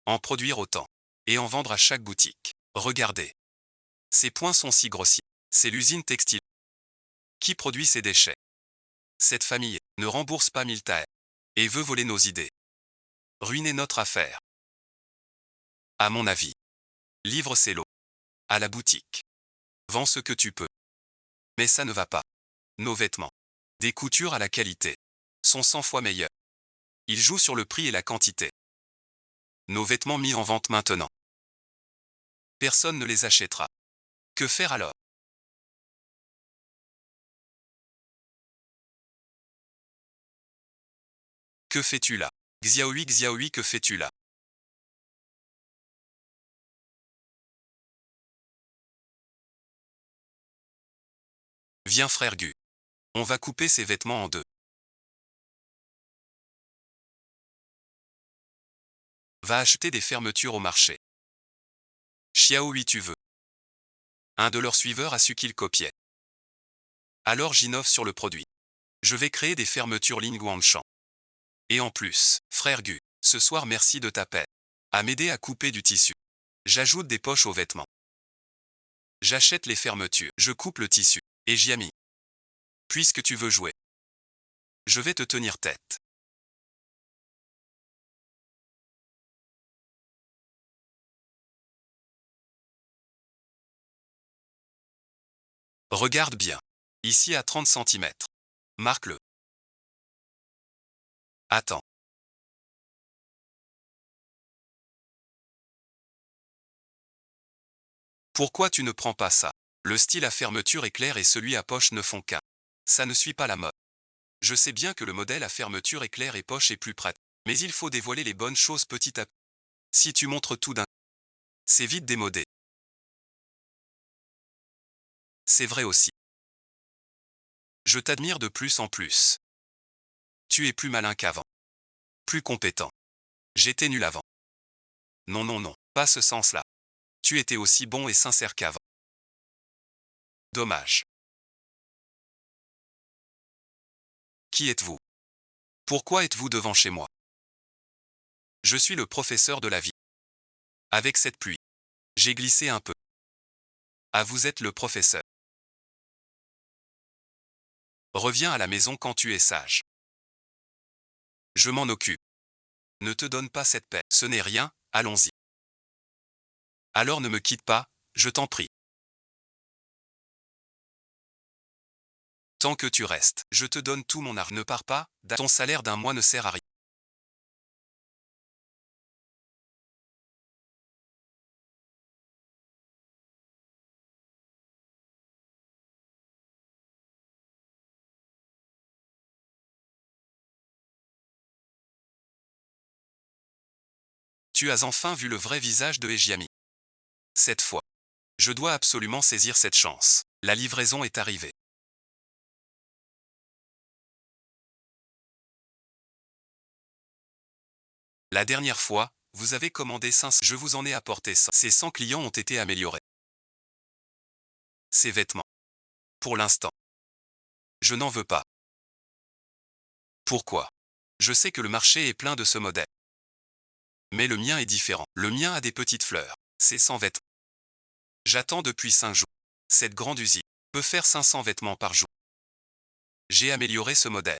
en produire autant et en vendre à chaque boutique. Regardez. Ces points sont si grossiers. C'est l'usine textile qui produit ces déchets. Cette famille ne rembourse pas Miltaer et veut voler nos idées. Ruiner notre affaire. À mon avis. Livre ses lots. À la boutique. Vends ce que tu peux. Mais ça ne va pas. Nos vêtements. Des coutures à la qualité. Sont 100 fois meilleurs. Ils jouent sur le prix et la quantité. Nos vêtements mis en vente maintenant. Personne ne les achètera. Que faire alors? Que fais-tu là? Xiaohui, Xiaohui, que fais-tu là? Viens frère Gu. On va couper ces vêtements en deux. Va acheter des fermetures au marché. Xiaohui, tu veux? Un de leurs suiveurs a su qu'il copiait. Alors j'innove sur le produit. Je vais créer des fermetures Lin Guangshan. Et en plus, frère Gu, ce soir merci de ta paix. À m'aider à couper du tissu. J'ajoute des poches aux vêtements. J'achète les fermetures, je coupe le tissu. Et j'y ai mis. Puisque tu veux jouer, je vais te tenir tête. Regarde bien. Ici à 30 centimètres. Marque-le. Attends. Pourquoi tu ne prends pas ça? Le style à fermeture éclair et celui à poche ne font qu'un. Ça ne suit pas la mode. Je sais bien que le modèle à fermeture éclair et poche est plus pratique. Mais il faut dévoiler les bonnes choses petit à petit. Si tu montres tout d'un coup, c'est vite démodé. C'est vrai aussi. Je t'admire de plus en plus. Tu es plus malin qu'avant. Plus compétent. J'étais nul avant. Non, non, non, pas ce sens-là. Tu étais aussi bon et sincère qu'avant. Dommage. Qui êtes-vous? Pourquoi êtes-vous devant chez moi? Je suis le professeur de la vie. Avec cette pluie, j'ai glissé un peu. Ah, vous êtes le professeur. Reviens à la maison quand tu es sage. Je m'en occupe. Ne te donne pas cette paix. Ce n'est rien, allons-y. Alors ne me quitte pas, je t'en prie. Tant que tu restes, je te donne tout mon art. Ne pars pas, ton salaire d'un mois ne sert à rien. Tu as enfin vu le vrai visage de Ejiami. Cette fois, je dois absolument saisir cette chance. La livraison est arrivée. La dernière fois, vous avez commandé 500. Je vous en ai apporté 100. Ces 100 clients ont été améliorés. Ces vêtements. Pour l'instant. Je n'en veux pas. Pourquoi? Je sais que le marché est plein de ce modèle. Mais le mien est différent. Le mien a des petites fleurs. C'est 100 vêtements. J'attends depuis 5 jours. Cette grande usine peut faire 500 vêtements par jour. J'ai amélioré ce modèle.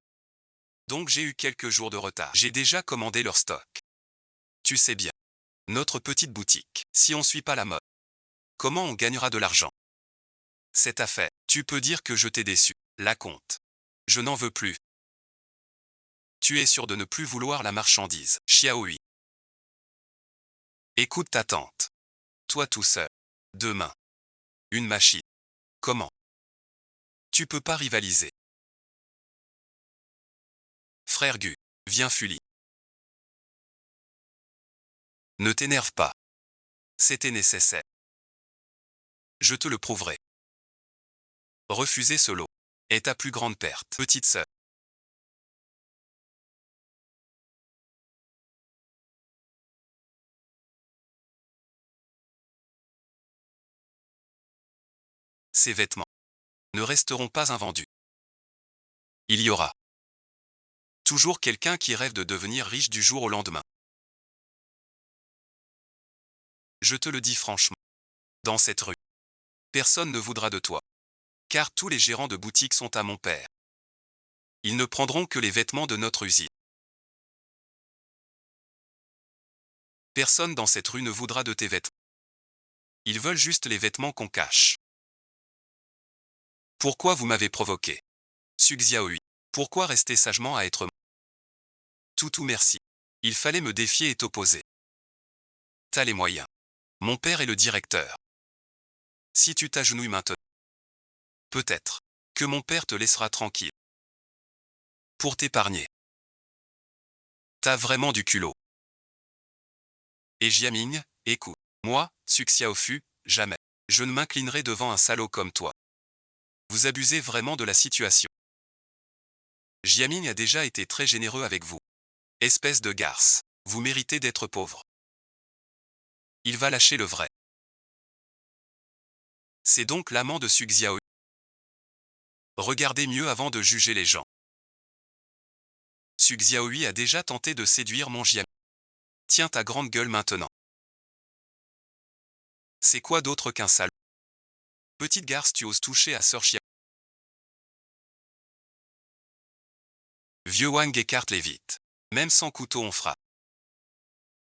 Donc j'ai eu quelques jours de retard. J'ai déjà commandé leur stock. Tu sais bien. Notre petite boutique. Si on ne suit pas la mode, comment on gagnera de l'argent? Cette affaire, tu peux dire que je t'ai déçu. La compte. Je n'en veux plus. Tu es sûr de ne plus vouloir la marchandise. Xiaohui. Écoute ta tante. Toi tout seul. Demain. Une machine. Comment? Tu peux pas rivaliser. Frère Gu. Viens Fuli. Ne t'énerve pas. C'était nécessaire. Je te le prouverai. Refuser ce lot est ta plus grande perte, petite sœur. Ces vêtements ne resteront pas invendus. Il y aura toujours quelqu'un qui rêve de devenir riche du jour au lendemain. Je te le dis franchement. Dans cette rue, personne ne voudra de toi. Car tous les gérants de boutiques sont à mon père. Ils ne prendront que les vêtements de notre usine. Personne dans cette rue ne voudra de tes vêtements. Ils veulent juste les vêtements qu'on cache. Pourquoi vous m'avez provoqué? Su Xiaohui. Pourquoi rester sagement à être tout merci. Il fallait me défier et t'opposer. T'as les moyens. Mon père est le directeur. Si tu t'agenouilles maintenant, peut-être que mon père te laissera tranquille. Pour t'épargner. T'as vraiment du culot. Et Jiaming, écoute. Moi, Xiaofu, jamais. Je ne m'inclinerai devant un salaud comme toi. Vous abusez vraiment de la situation. Jiaming a déjà été très généreux avec vous. Espèce de garce. Vous méritez d'être pauvre. Il va lâcher le vrai. C'est donc l'amant de Su Xiaoyu. Regardez mieux avant de juger les gens. Su Xiaoyu a déjà tenté de séduire mon Jiaming. Tiens ta grande gueule maintenant. C'est quoi d'autre qu'un salaud? Petite garce, tu oses toucher à Sir Chia. Vieux Wang écarte les vite. Même sans couteau on frappe.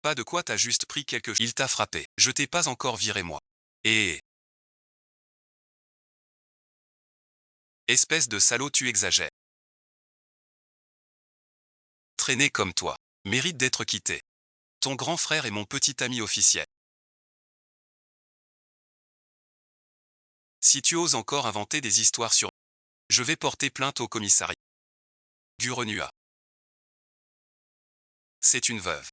Pas de quoi, t'as juste pris quelque chose. Il t'a frappé. Je t'ai pas encore viré moi. Et... Espèce de salaud, tu exagères. Traîné comme toi. Mérite d'être quitté. Ton grand frère est mon petit ami officiel. Si tu oses encore inventer des histoires sur... Je vais porter plainte au commissariat. Gu renua. C'est une veuve.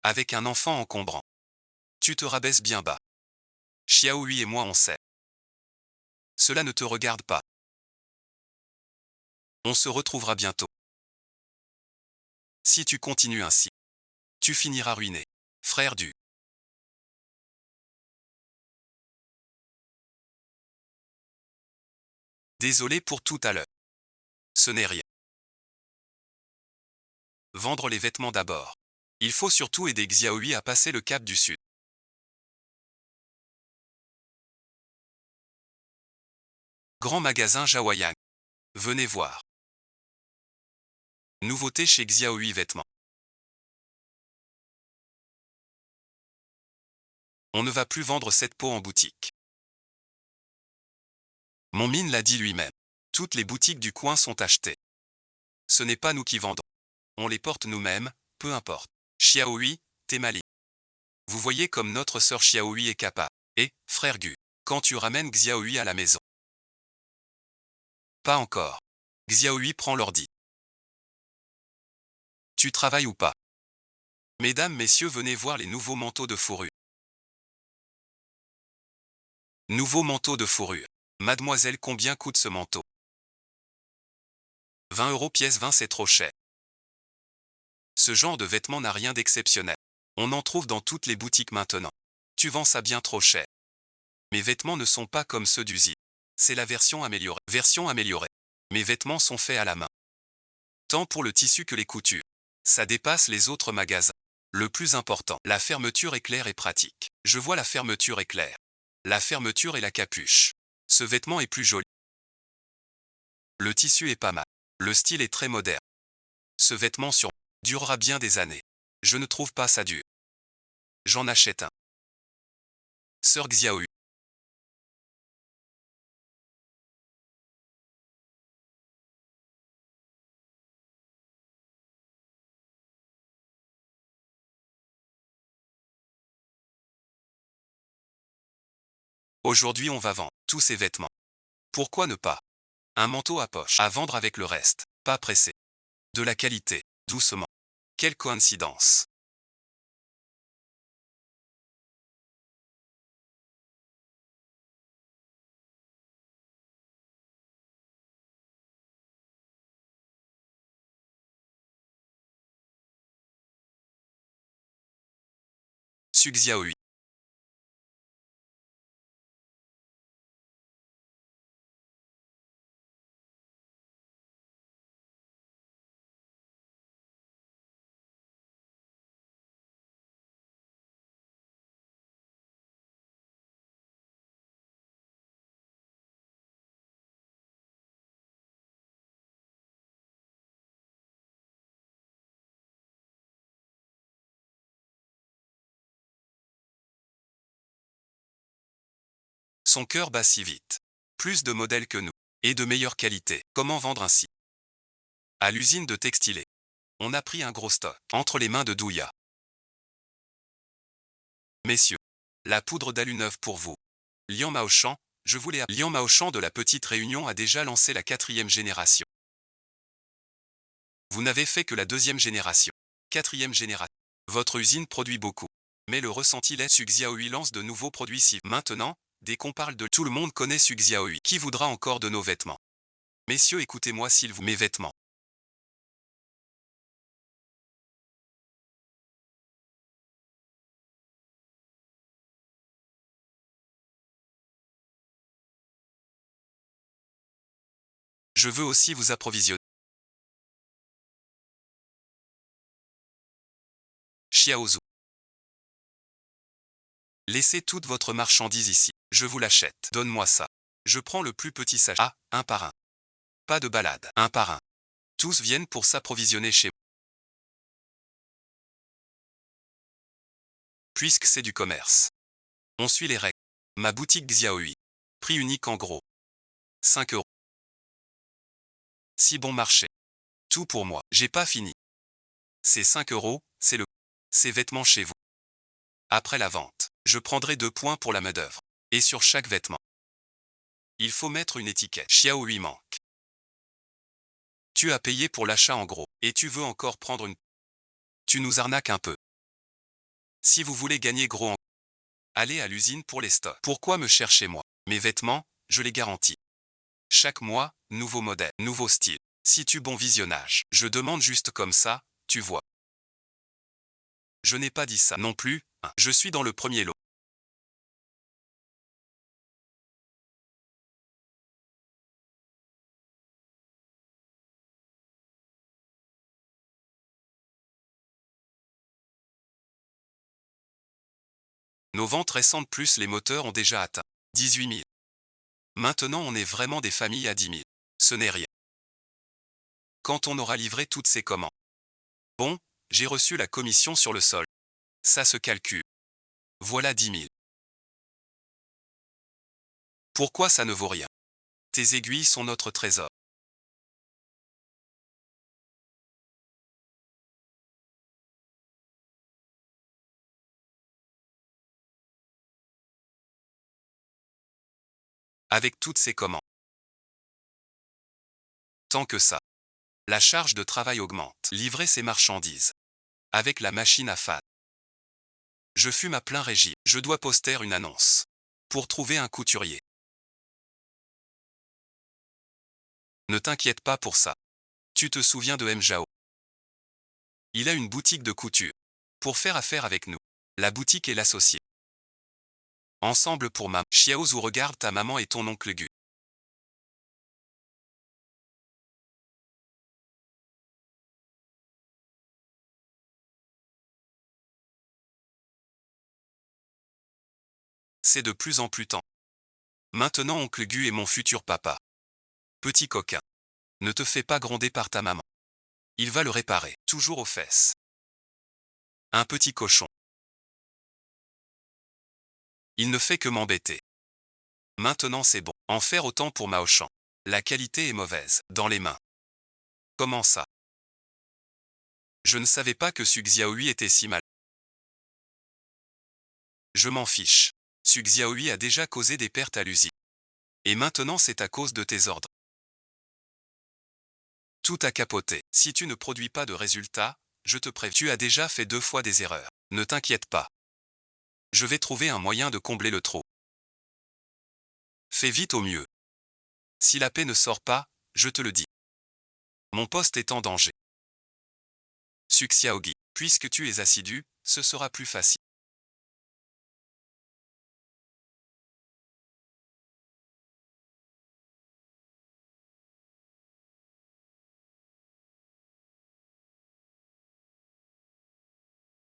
Avec un enfant encombrant. Tu te rabaisses bien bas. Xiaohui et moi on sait. Cela ne te regarde pas. On se retrouvera bientôt. Si tu continues ainsi, tu finiras ruiné. Frère du... Désolé pour tout à l'heure. Ce n'est rien. Vendre les vêtements d'abord. Il faut surtout aider Xiaohui à passer le cap du sud. Grand magasin Zhaoyang. Venez voir. Nouveauté chez Xiaohui Vêtements. On ne va plus vendre cette peau en boutique. Mon mine l'a dit lui-même. Toutes les boutiques du coin sont achetées. Ce n'est pas nous qui vendons. On les porte nous-mêmes, peu importe. Xiaohui, t'es maligne. Vous voyez comme notre sœur Xiaohui est capable. Et, frère Gu, quand tu ramènes Xiaohui à la maison? Pas encore. Xiaohui prend l'ordi. Tu travailles ou pas? Mesdames, messieurs, venez voir les nouveaux manteaux de fourrure. Nouveau manteau de fourrure. Mademoiselle, combien coûte ce manteau? 20 € pièce 20, c'est trop cher. Ce genre de vêtements n'a rien d'exceptionnel. On en trouve dans toutes les boutiques maintenant. Tu vends ça bien trop cher. Mes vêtements ne sont pas comme ceux d'usine. C'est la version améliorée. Version améliorée. Mes vêtements sont faits à la main. Tant pour le tissu que les coutures. Ça dépasse les autres magasins. Le plus important, la fermeture est claire et pratique. Je vois la fermeture est claire. La fermeture et la capuche. Ce vêtement est plus joli. Le tissu est pas mal. Le style est très moderne. Ce vêtement durera bien des années. Je ne trouve pas ça dur. J'en achète un. Sœur Xiaoyu. Aujourd'hui on va vendre tous ces vêtements. Pourquoi ne pas? Un manteau à poche à vendre avec le reste. Pas pressé. De la qualité, doucement. Quelle coïncidence. Su Xiaoyu. Son cœur bat si vite. Plus de modèles que nous. Et de meilleure qualité. Comment vendre ainsi? À l'usine de textilé. On a pris un gros stock. Entre les mains de Douya. Messieurs. La poudre d'alu neuve pour vous. Lian Maochan, je voulais... Lian Maochan de la petite réunion a déjà lancé la 4e génération. Vous n'avez fait que la 2e génération. 4e génération. Votre usine produit beaucoup. Mais le ressenti laisse Suxiaoui lance de nouveaux produits si. Maintenant, dès qu'on parle de tout le monde connaît Suxiaoui. Qui voudra encore de nos vêtements? Messieurs, écoutez-moi s'il vous. Mes vêtements. Je veux aussi vous approvisionner. Xiaozu. Laissez toute votre marchandise ici. Je vous l'achète. Donne-moi ça. Je prends le plus petit sachet. Ah, un par un. Pas de balade. Un par un. Tous viennent pour s'approvisionner chez moi. Puisque c'est du commerce. On suit les règles. Ma boutique Xiaohui. Prix unique en gros. 5 euros. Si bon marché. Tout pour moi. J'ai pas fini. C'est 5 euros, c'est le. Ces vêtements chez vous. Après la vente, je prendrai 2 points pour la main-d'œuvre. Et sur chaque vêtement, il faut mettre une étiquette. Xiaohui manque. Tu as payé pour l'achat en gros. Et tu veux encore prendre une. Tu nous arnaques un peu. Si vous voulez gagner gros en. Allez à l'usine pour les stocks. Pourquoi me chercher moi? Mes vêtements, je les garantis. Chaque mois, nouveau modèle, nouveau style. Si tu bon visionnage. Je demande juste comme ça, tu vois. Je n'ai pas dit ça non plus, hein. Je suis dans le premier lot. Nos ventes récentes plus les moteurs ont déjà atteint 18 000. Maintenant on est vraiment des familles à 10 000. Ce n'est rien. Quand on aura livré toutes ces commandes. Bon, j'ai reçu la commission sur le sol. Ça se calcule. Voilà 10 000. Pourquoi ça ne vaut rien? Tes aiguilles sont notre trésor. Avec toutes ces commandes. Tant que ça. La charge de travail augmente. Livrer ces marchandises. Avec la machine à fan. Je fume à plein régime. Je dois poster une annonce. Pour trouver un couturier. Ne t'inquiète pas pour ça. Tu te souviens de M. Jao? Il a une boutique de couture. Pour faire affaire avec nous. La boutique est l'associé. Ensemble pour maman. Xiaozu regarde ta maman et ton oncle Gu. C'est de plus en plus temps. Maintenant oncle Gu est mon futur papa. Petit coquin. Ne te fais pas gronder par ta maman. Il va le réparer. Toujours aux fesses. Un petit cochon. Il ne fait que m'embêter. Maintenant c'est bon. En faire autant pour Maochan. La qualité est mauvaise. Dans les mains. Comment ça? Je ne savais pas que Suxiaoui était si mal. Je m'en fiche. Suxiaoui a déjà causé des pertes à l'usine. Et maintenant c'est à cause de tes ordres. Tout a capoté. Si tu ne produis pas de résultats, je te préviens. Tu as déjà fait 2 fois des erreurs. Ne t'inquiète pas. Je vais trouver un moyen de combler le trou. Fais vite au mieux. Si la paix ne sort pas, je te le dis. Mon poste est en danger. Suxiaogi, puisque tu es assidu, ce sera plus facile.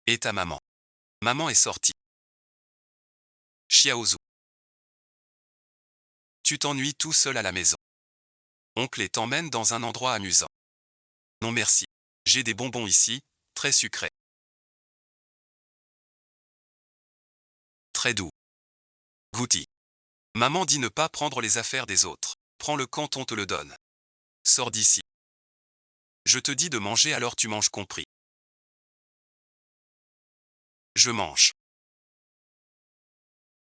Et ta maman? Maman est sortie. Xiaozu. Tu t'ennuies tout seul à la maison. Oncle et t'emmène dans un endroit amusant. Non merci. J'ai des bonbons ici, très sucrés. Très doux. Goûti. Maman dit ne pas prendre les affaires des autres. Prends-le quand on te le donne. Sors d'ici. Je te dis de manger alors tu manges compris. Je mange.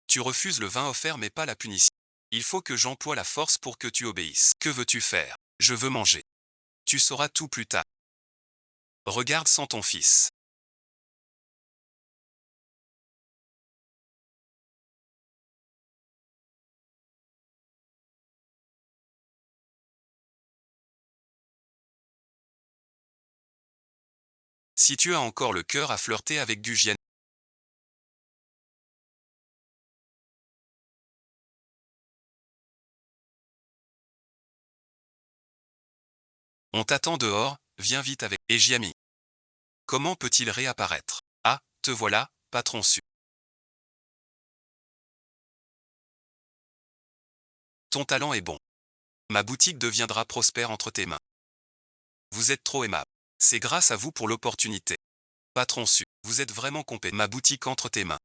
Tu refuses le vin offert mais pas la punition. Il faut que j'emploie la force pour que tu obéisses. Que veux-tu faire? Je veux manger. Tu sauras tout plus tard. Regarde sans ton fils. Si tu as encore le cœur à flirter avec du Gianni. On t'attend dehors, viens vite avec. Et Gianni. Comment peut-il réapparaître? Ah, te voilà, patron su. Ton talent est bon. Ma boutique deviendra prospère entre tes mains. Vous êtes trop aimable. C'est grâce à vous pour l'opportunité. Patron su. Vous êtes vraiment compétent. Ma boutique entre tes mains.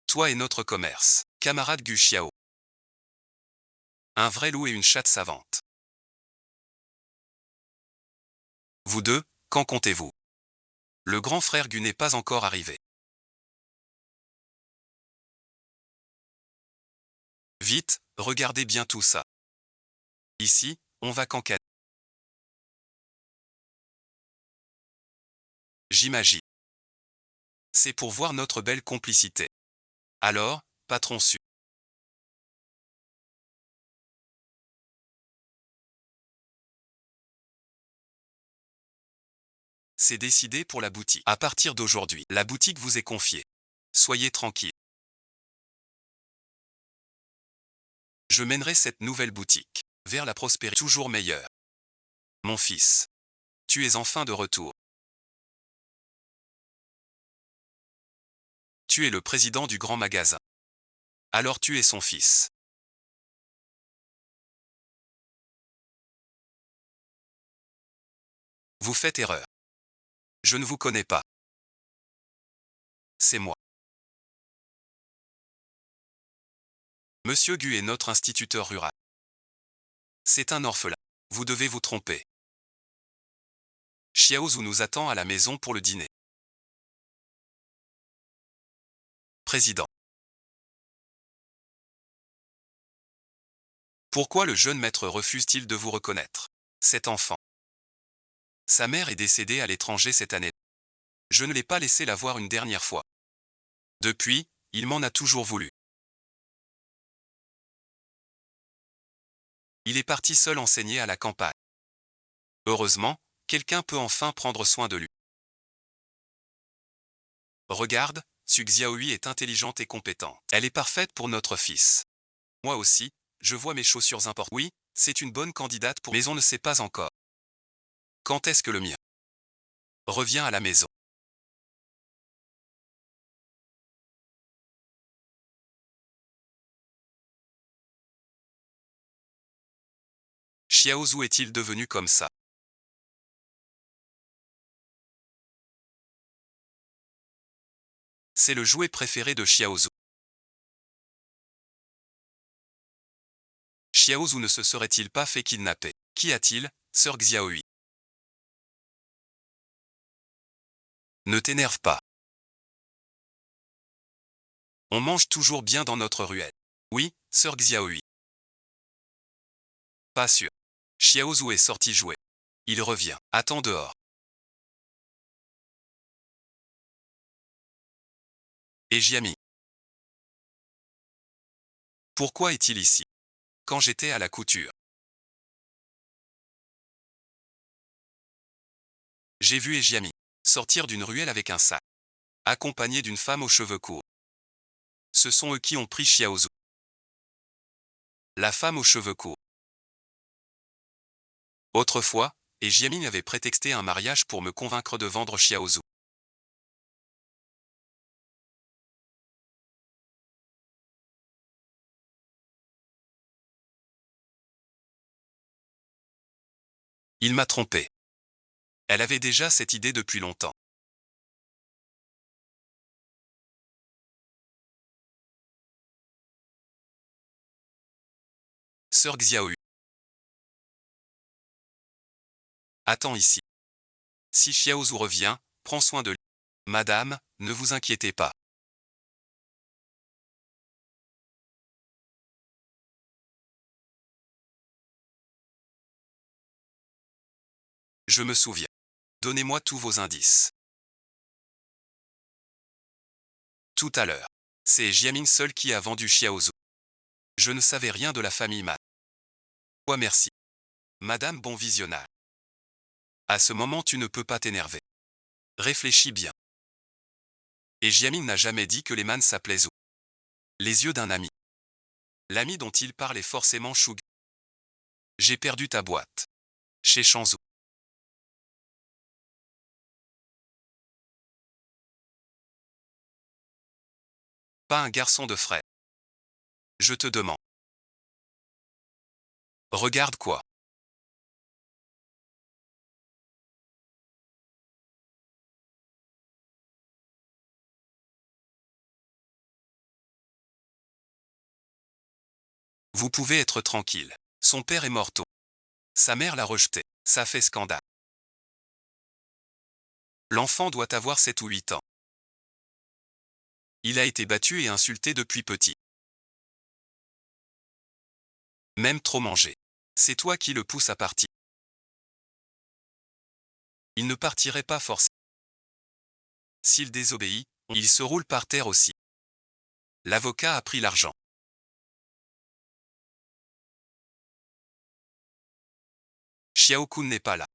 Toi et notre commerce. Camarade Gu Xiao. Un vrai loup et une chatte savante. Vous deux, quand comptez-vous? Le grand frère Gu n'est pas encore arrivé. Vite, regardez bien tout ça. Ici, on va cancaner. J'imagine. C'est pour voir notre belle complicité. Alors, patron su. C'est décidé pour la boutique. À partir d'aujourd'hui, la boutique vous est confiée. Soyez tranquille. Je mènerai cette nouvelle boutique vers la prospérité toujours meilleure. Mon fils. Tu es enfin de retour. Tu es le président du grand magasin. Alors tu es son fils. Vous faites erreur. Je ne vous connais pas. C'est moi. Monsieur Gu est notre instituteur rural. C'est un orphelin. Vous devez vous tromper. Xiaozu nous attend à la maison pour le dîner. Président. Pourquoi le jeune maître refuse-t-il de vous reconnaître? Cet enfant. Sa mère est décédée à l'étranger cette année. Je ne l'ai pas laissé la voir une dernière fois. Depuis, il m'en a toujours voulu. Il est parti seul enseigner à la campagne. Heureusement, quelqu'un peut enfin prendre soin de lui. Regarde, Su Xiaohui est intelligente et compétente. Elle est parfaite pour notre fils. Moi aussi, je vois mes chaussures importantes. Oui, c'est une bonne candidate pour... Mais on ne sait pas encore. Quand est-ce que le mien revient à la maison? Xiaozu est-il devenu comme ça? C'est le jouet préféré de Xiaozu. Xiaozu ne se serait-il pas fait kidnapper? Qui a-t-il, sœur Xiaohui? Ne t'énerve pas. On mange toujours bien dans notre ruelle. Oui, sœur Xiaohui. Pas sûr. Xiaozu est sorti jouer. Il revient. Attends dehors. Et Jiami. Pourquoi est-il ici? Quand j'étais à la couture. J'ai vu Ejiami sortir d'une ruelle avec un sac, accompagné d'une femme aux cheveux courts. Ce sont eux qui ont pris Xiaozu. La femme aux cheveux courts. Autrefois, Ejiami avait prétexté un mariage pour me convaincre de vendre Xiaozu. Il m'a trompé. Elle avait déjà cette idée depuis longtemps. Sœur Xiaoyu. Attends ici. Si Xiaozu revient, prends soin de lui. Madame, ne vous inquiétez pas. Je me souviens. Donnez-moi tous vos indices. Tout à l'heure. C'est Jiaming seul qui a vendu Xiaozu. Je ne savais rien de la famille Man. Ouais, merci. Madame, bon visionnage. À ce moment, tu ne peux pas t'énerver. Réfléchis bien. Et Jiaming n'a jamais dit que les Man s'appelaient Zhu. Les yeux d'un ami. L'ami dont il parle est forcément Shug. J'ai perdu ta boîte. Chez Shanzhou. Pas un garçon de frère. Je te demande. Regarde quoi. Vous pouvez être tranquille. Son père est mort tôt. Sa mère l'a rejeté. Ça fait scandale. L'enfant doit avoir 7 ou 8 ans. Il a été battu et insulté depuis petit. Même trop mangé. C'est toi qui le pousse à partir. Il ne partirait pas forcément. S'il désobéit, il se roule par terre aussi. L'avocat a pris l'argent. Xiao-kun n'est pas là.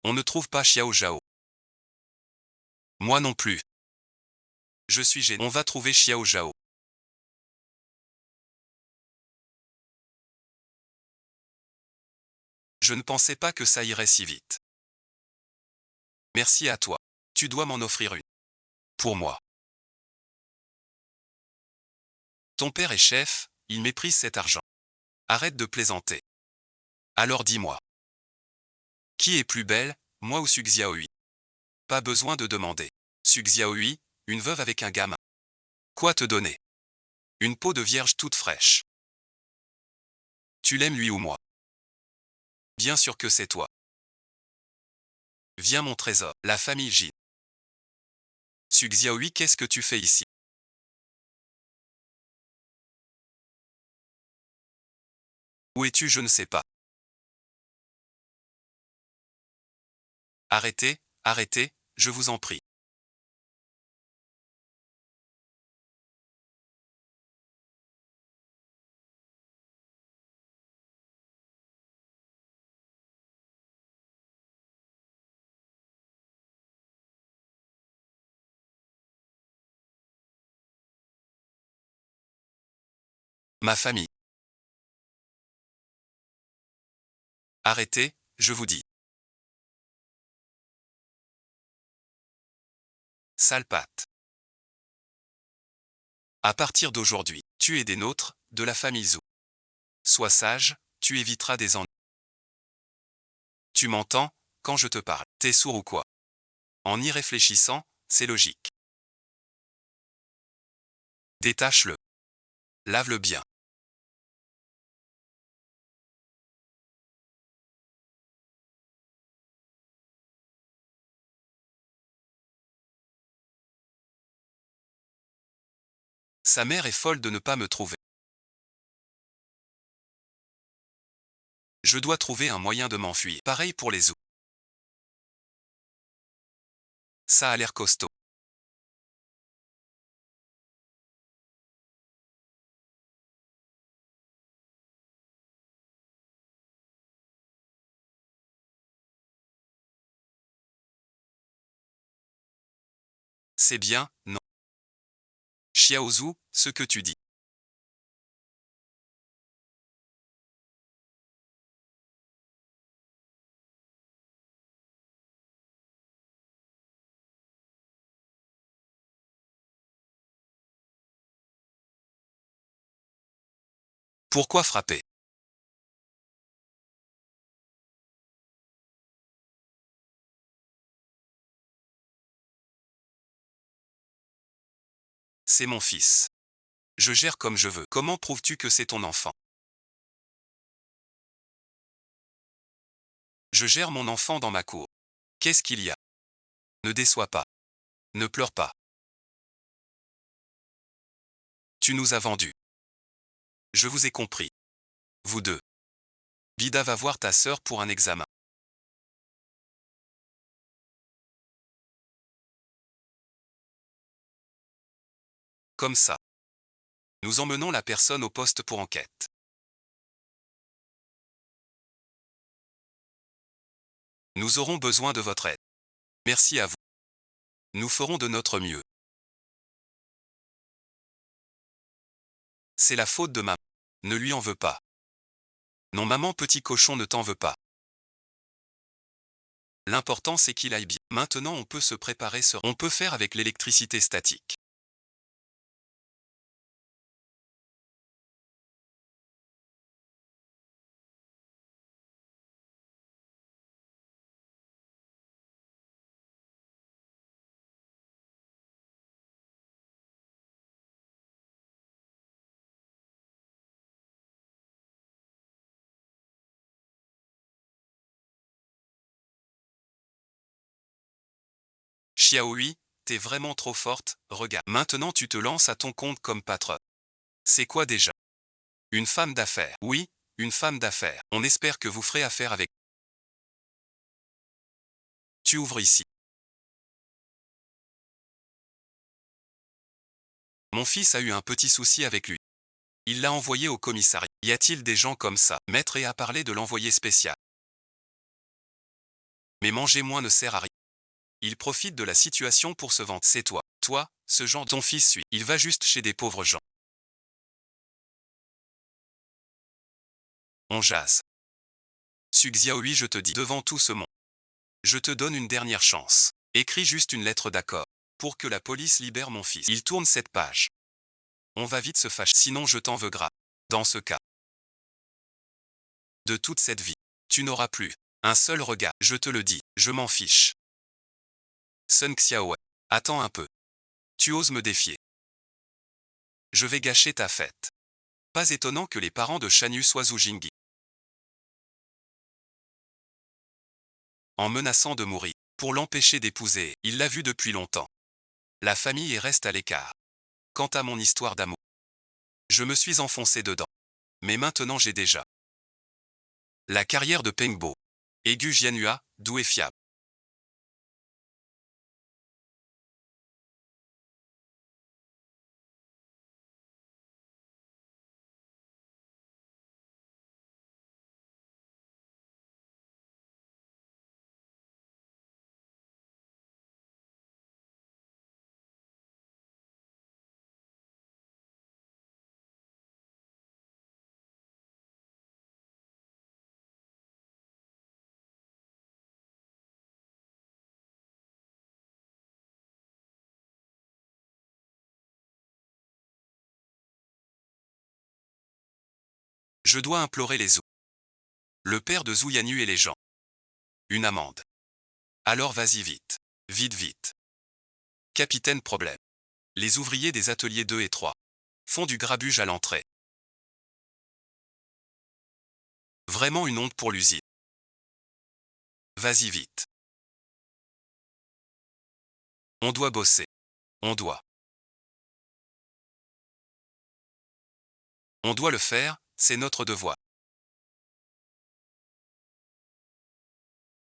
On ne trouve pas Xiao Zhao. Moi non plus. Je suis gêné. On va trouver Xiao Zhao. Je ne pensais pas que ça irait si vite. Merci à toi. Tu dois m'en offrir une. Pour moi. Ton père est chef, il méprise cet argent. Arrête de plaisanter. Alors dis-moi. Qui est plus belle, moi ou Su Xiaohui? Pas besoin de demander. Su Xiaohui, une veuve avec un gamin. Quoi te donner? Une peau de vierge toute fraîche. Tu l'aimes lui ou moi? Bien sûr que c'est toi. Viens mon trésor, la famille Jin. Su Xiaohui, qu'est-ce que tu fais ici? Où es-tu? Je ne sais pas. Arrêtez, arrêtez, je vous en prie. Ma famille. Arrêtez, je vous dis. Sale patte. À partir d'aujourd'hui, tu es des nôtres, de la famille Zhou. Sois sage, tu éviteras des ennuis. Tu m'entends, quand je te parle? T'es sourd ou quoi? En y réfléchissant, c'est logique. Détache-le. Lave-le bien. Sa mère est folle de ne pas me trouver. Je dois trouver un moyen de m'enfuir. Pareil pour les Zhou. Ça a l'air costaud. C'est bien, non? Xiaozu, ce que tu dis. Pourquoi frapper? C'est mon fils. Je gère comme je veux. Comment prouves-tu que c'est ton enfant? Je gère mon enfant dans ma cour. Qu'est-ce qu'il y a? Ne déçois pas. Ne pleure pas. Tu nous as vendus. Je vous ai compris. Vous deux. Bida va voir ta sœur pour un examen. Comme ça. Nous emmenons la personne au poste pour enquête. Nous aurons besoin de votre aide. Merci à vous. Nous ferons de notre mieux. C'est la faute de maman. Ne lui en veux pas. Non maman petit cochon ne t'en veut pas. L'important c'est qu'il aille bien. Maintenant on peut se préparer on peut faire avec l'électricité statique. Xiaohui, t'es vraiment trop forte, regarde. Maintenant tu te lances à ton compte comme patron. C'est quoi déjà? Une femme d'affaires. Oui, une femme d'affaires. On espère que vous ferez affaire avec. Tu ouvres ici. Mon fils a eu un petit souci avec lui. Il l'a envoyé au commissariat. Y a-t-il des gens comme ça? Maître a parlé de l'envoyé spécial. Mais manger moins ne sert à rien. Il profite de la situation pour se vanter. C'est toi. Toi, ce genre ton fils suit. Il va juste chez des pauvres gens. On jase. Su Xiaohui, je te dis devant tout ce monde. Je te donne une dernière chance. Écris juste une lettre d'accord. Pour que la police libère mon fils. Il tourne cette page. On va vite se fâcher, sinon je t'en veux grave. Dans ce cas, de toute cette vie, tu n'auras plus un seul regard. Je te le dis, je m'en fiche. Sun Xiaowei. Attends un peu. Tu oses me défier. Je vais gâcher ta fête. Pas étonnant que les parents de Shan Yu soient Zhu Jingyi. En menaçant de mourir, pour l'empêcher d'épouser, il l'a vu depuis longtemps. La famille reste à l'écart. Quant à mon histoire d'amour, je me suis enfoncé dedans. Mais maintenant j'ai déjà la carrière de Pengbo. Aigu Jianhua, doux et fiable. Je dois implorer les Zhou. Le père de Zhu Yanyu et les gens. Une amende. Alors vas-y vite. Vite vite. Capitaine problème. Les ouvriers des ateliers 2 et 3 font du grabuge à l'entrée. Vraiment une honte pour l'usine. Vas-y vite. On doit bosser. On doit. On doit le faire, c'est notre devoir.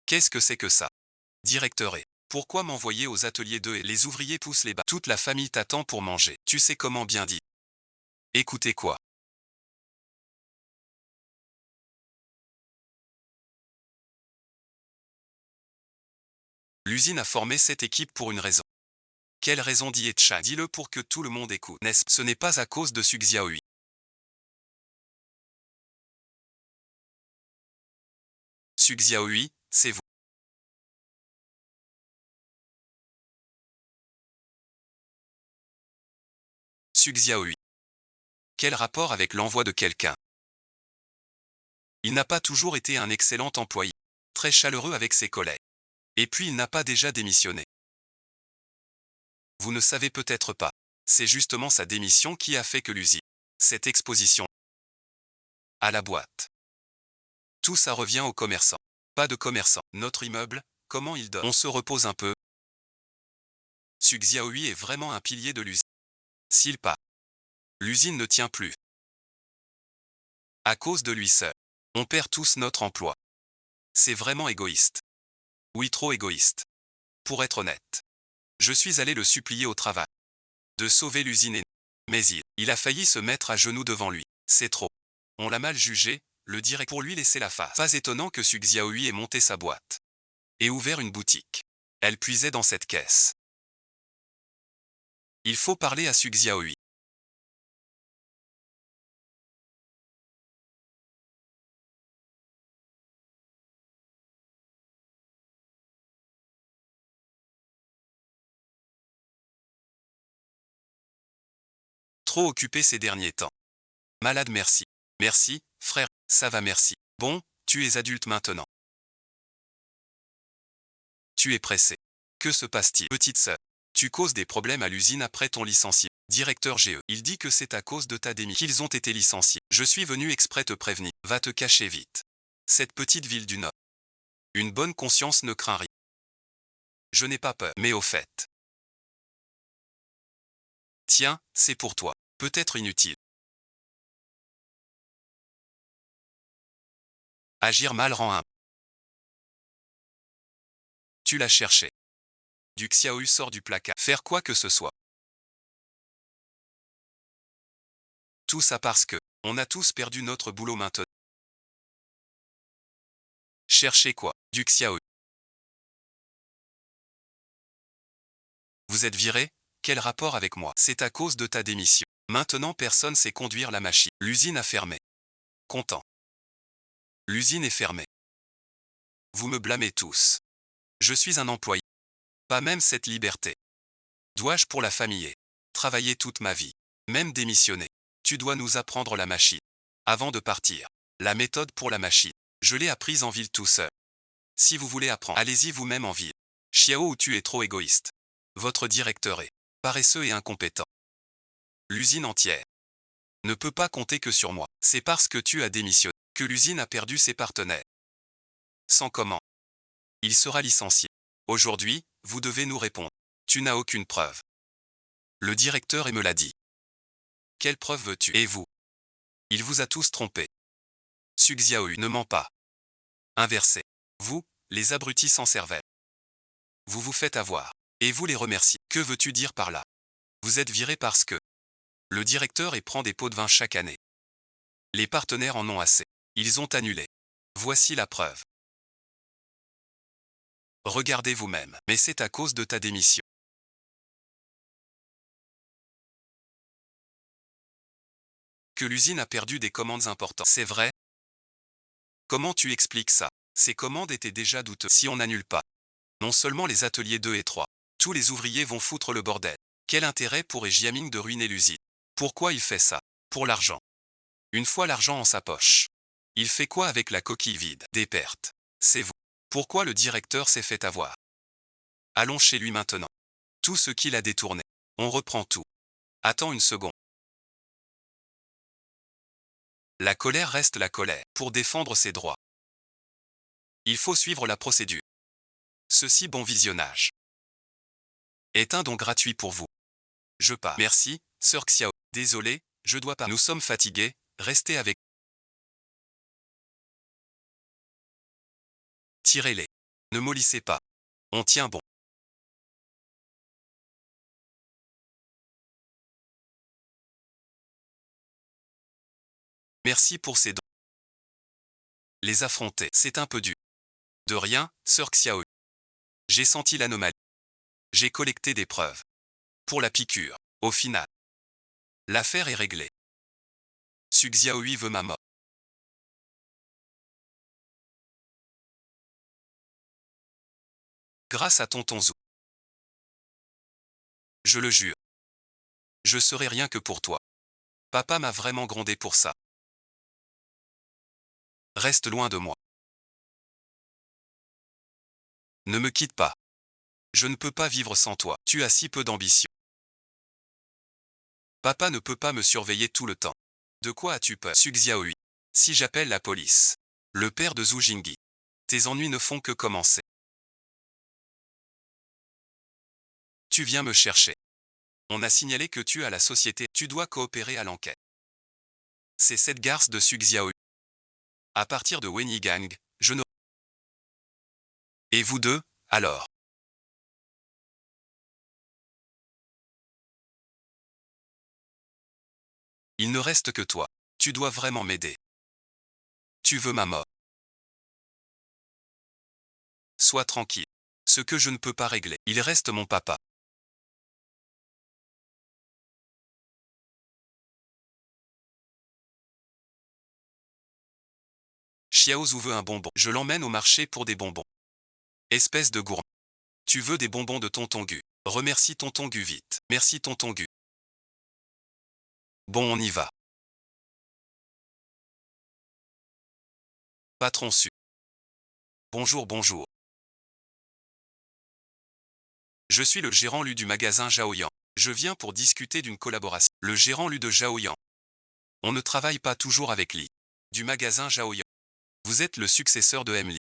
Qu'est-ce que c'est que ça? Directeur et. Pourquoi m'envoyer aux ateliers 2 et les ouvriers poussent les bas? Toute la famille t'attend pour manger. Tu sais comment bien dire. Écoutez quoi? L'usine a formé cette équipe pour une raison. Quelle raison dit Etcha? Dis-le pour que tout le monde écoute. N'est-ce? Ce n'est pas à cause de Su Xiaohui. Su Xiaohui, c'est vous. Su Xiaohui. Quel rapport avec l'envoi de quelqu'un? Il n'a pas toujours été un excellent employé. Très chaleureux avec ses collègues. Et puis il n'a pas déjà démissionné. Vous ne savez peut-être pas. C'est justement sa démission qui a fait que l'usine. Cette exposition. À la boîte. Tout ça revient aux commerçants. Pas de commerçants. Notre immeuble, comment il donne? On se repose un peu. Su Xiaohui est vraiment un pilier de l'usine. S'il part, l'usine ne tient plus. À cause de lui seul. On perd tous notre emploi. C'est vraiment égoïste. Oui, trop égoïste. Pour être honnête. Je suis allé le supplier au travail. De sauver l'usine et... Mais il a failli se mettre à genoux devant lui. C'est trop. On l'a mal jugé, le direct pour lui laisser la face. Pas étonnant que Su Xiaohui ait monté sa boîte. Et ouvert une boutique. Elle puisait dans cette caisse. Il faut parler à Su Xiaohui. Trop occupé ces derniers temps. Malade merci. Merci, frère, ça va merci. Bon, tu es adulte maintenant. Tu es pressé. Que se passe-t-il, petite sœur? Tu causes des problèmes à l'usine après ton licenciement. Directeur GE, il dit que c'est à cause de ta démission qu'ils ont été licenciés. Je suis venu exprès te prévenir. Va te cacher vite. Cette petite ville du Nord. Une bonne conscience ne craint rien. Je n'ai pas peur. Mais au fait. Tiens, c'est pour toi. Peut-être inutile. Agir mal rend un. Tu l'as cherché. Du Xiaoyu sort du placard. Faire quoi que ce soit. Tout ça parce que, on a tous perdu notre boulot maintenant. Cherchez quoi? Du Xiaoyu. Vous êtes viré? Quel rapport avec moi? C'est à cause de ta démission. Maintenant personne sait conduire la machine. L'usine a fermé. Content. L'usine est fermée. Vous me blâmez tous. Je suis un employé. Pas même cette liberté. Dois-je pour la famille travailler toute ma vie? Même démissionner. Tu dois nous apprendre la machine. Avant de partir. La méthode pour la machine. Je l'ai apprise en ville tout seul. Si vous voulez apprendre, allez-y vous-même en ville. Xiao ou tu es trop égoïste. Votre directeur est paresseux et incompétent. L'usine entière ne peut pas compter que sur moi. C'est parce que tu as démissionné que l'usine a perdu ses partenaires. Sans comment. Il sera licencié. Aujourd'hui, vous devez nous répondre. Tu n'as aucune preuve. Le directeur me l'a dit. Quelle preuve veux-tu? Et vous? Il vous a tous trompés. Su Xiaoyu ne ment pas. Inversé. Vous, les abrutis sans cervelle. Vous vous faites avoir. Et vous les remerciez. Que veux-tu dire par là? Vous êtes viré parce que le directeur prend des pots de vin chaque année. Les partenaires en ont assez. Ils ont annulé. Voici la preuve. Regardez vous-même. Mais c'est à cause de ta démission. Que l'usine a perdu des commandes importantes. C'est vrai? Comment tu expliques ça? Ces commandes étaient déjà douteuses. Si on n'annule pas, non seulement les ateliers 2 et 3, tous les ouvriers vont foutre le bordel. Quel intérêt pourrait Jiaming de ruiner l'usine? Pourquoi il fait ça? Pour l'argent. Une fois l'argent en sa poche. Il fait quoi avec la coquille vide? Des pertes. C'est vous. Pourquoi le directeur s'est fait avoir? Allons chez lui maintenant. Tout ce qu'il a détourné. On reprend tout. Attends une seconde. La colère reste la colère. Pour défendre ses droits, il faut suivre la procédure. Ceci bon visionnage. Est un don gratuit pour vous. Je pars. Merci, Sœur Xiao. Désolé, je dois pas. Nous sommes fatigués, restez avec. Tirez-les. Ne mollissez pas. On tient bon. Merci pour ces dons. Les affronter, c'est un peu dur. De rien, Sœur Xiao. J'ai senti l'anomalie. J'ai collecté des preuves. Pour la piqûre. Au final, l'affaire est réglée. Su Xiaohui veut ma mort. Grâce à tonton Zhou. Je le jure. Je serai rien que pour toi. Papa m'a vraiment grondé pour ça. Reste loin de moi. Ne me quitte pas. Je ne peux pas vivre sans toi. Tu as si peu d'ambition. Papa ne peut pas me surveiller tout le temps. De quoi as-tu peur? Su Xiaohui. Si j'appelle la police. Le père de Zhu Jingyi. Tes ennuis ne font que commencer. Tu viens me chercher. On a signalé que tu as la société. Tu dois coopérer à l'enquête. C'est cette garce de Su Xiaoyu. À partir de Wenyigang, je ne... Et vous deux, alors? Il ne reste que toi. Tu dois vraiment m'aider. Tu veux ma mort. Sois tranquille. Ce que je ne peux pas régler, il reste mon papa. Xiaozu veut un bonbon. Je l'emmène au marché pour des bonbons. Espèce de gourmand. Tu veux des bonbons de tonton Gu. Remercie tonton Gu vite. Merci tonton Gu. Bon, on y va. Patron Su. Bonjour, bonjour. Je suis le gérant Lu du magasin Zhaoyan. Je viens pour discuter d'une collaboration. Le gérant Lu de Zhaoyan. On ne travaille pas toujours avec Li. Du magasin Zhaoyan. Vous êtes le successeur de Emily.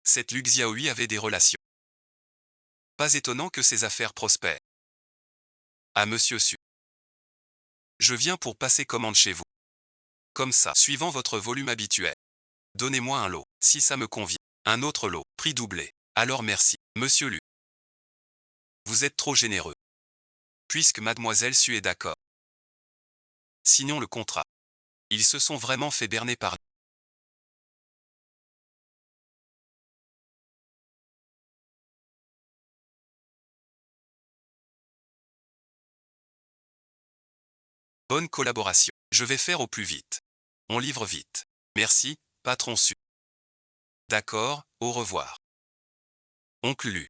Cette Lu Xiaoyu avait des relations. Pas étonnant que ses affaires prospèrent. À Monsieur Su. Je viens pour passer commande chez vous. Comme ça, suivant votre volume habituel. Donnez-moi un lot, si ça me convient. Un autre lot, prix doublé. Alors merci, Monsieur Lu. Vous êtes trop généreux. Puisque Mademoiselle Su est d'accord. Signons le contrat. Ils se sont vraiment fait berner par... Bonne collaboration. Je vais faire au plus vite. On livre vite. Merci, patron Su. D'accord, au revoir. Oncle Lu.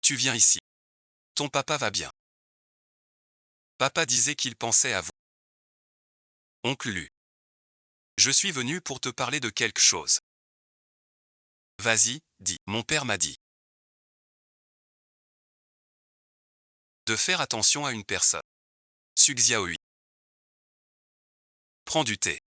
Tu viens ici. Ton papa va bien. Papa disait qu'il pensait à vous. Oncle Lu. Je suis venu pour te parler de quelque chose. Vas-y, dis. Mon père m'a dit. De faire attention à une personne. Su Xiaoyu. Prends du thé.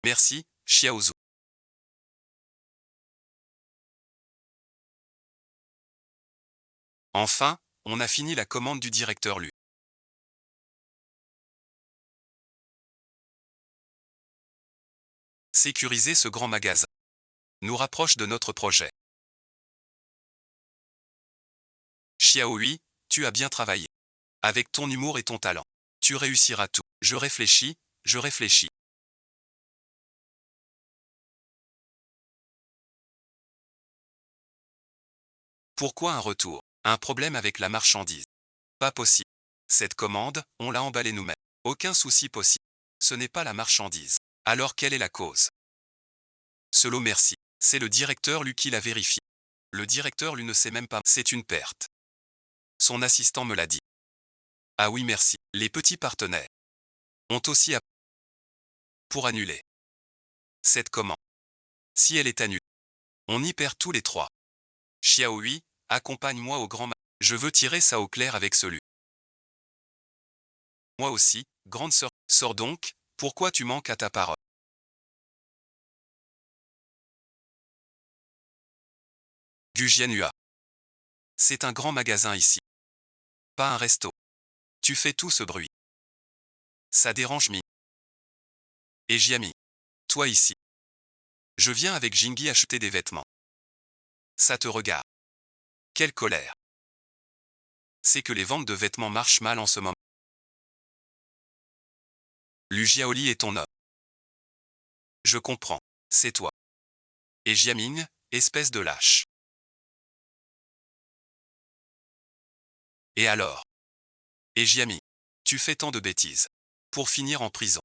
Merci, Xiaozu. Enfin, on a fini la commande du directeur Lu. Sécuriser ce grand magasin nous rapproche de notre projet. Xiaoyu, tu as bien travaillé. Avec ton humour et ton talent, tu réussiras tout. Je réfléchis, je réfléchis. Pourquoi un retour? Un problème avec la marchandise. Pas possible. Cette commande, on l'a emballée nous-mêmes. Aucun souci possible. Ce n'est pas la marchandise. Alors quelle est la cause? Ce lot merci. C'est le directeur Lu qui l'a vérifié. Le directeur Lu ne sait même pas. C'est une perte. Son assistant me l'a dit. Ah oui merci. Les petits partenaires ont aussi pour annuler cette commande. Si elle est annulée, on y perd tous les trois. Xiaoyu, accompagne-moi au grand Je veux tirer ça au clair avec celui. Moi aussi, grande sœur. Sors donc, pourquoi tu manques à ta parole? Du Jianhua. C'est un grand magasin ici. Pas un resto. Tu fais tout ce bruit. Ça dérange Mi. Et Jiami. Toi ici. Je viens avec Jingi acheter des vêtements. Ça te regarde. Quelle colère. C'est que les ventes de vêtements marchent mal en ce moment. Lu Jiaoli est ton homme. Je comprends. C'est toi. Et Jiaming, espèce de lâche. Et alors? Et Jiami, tu fais tant de bêtises. Pour finir en prison.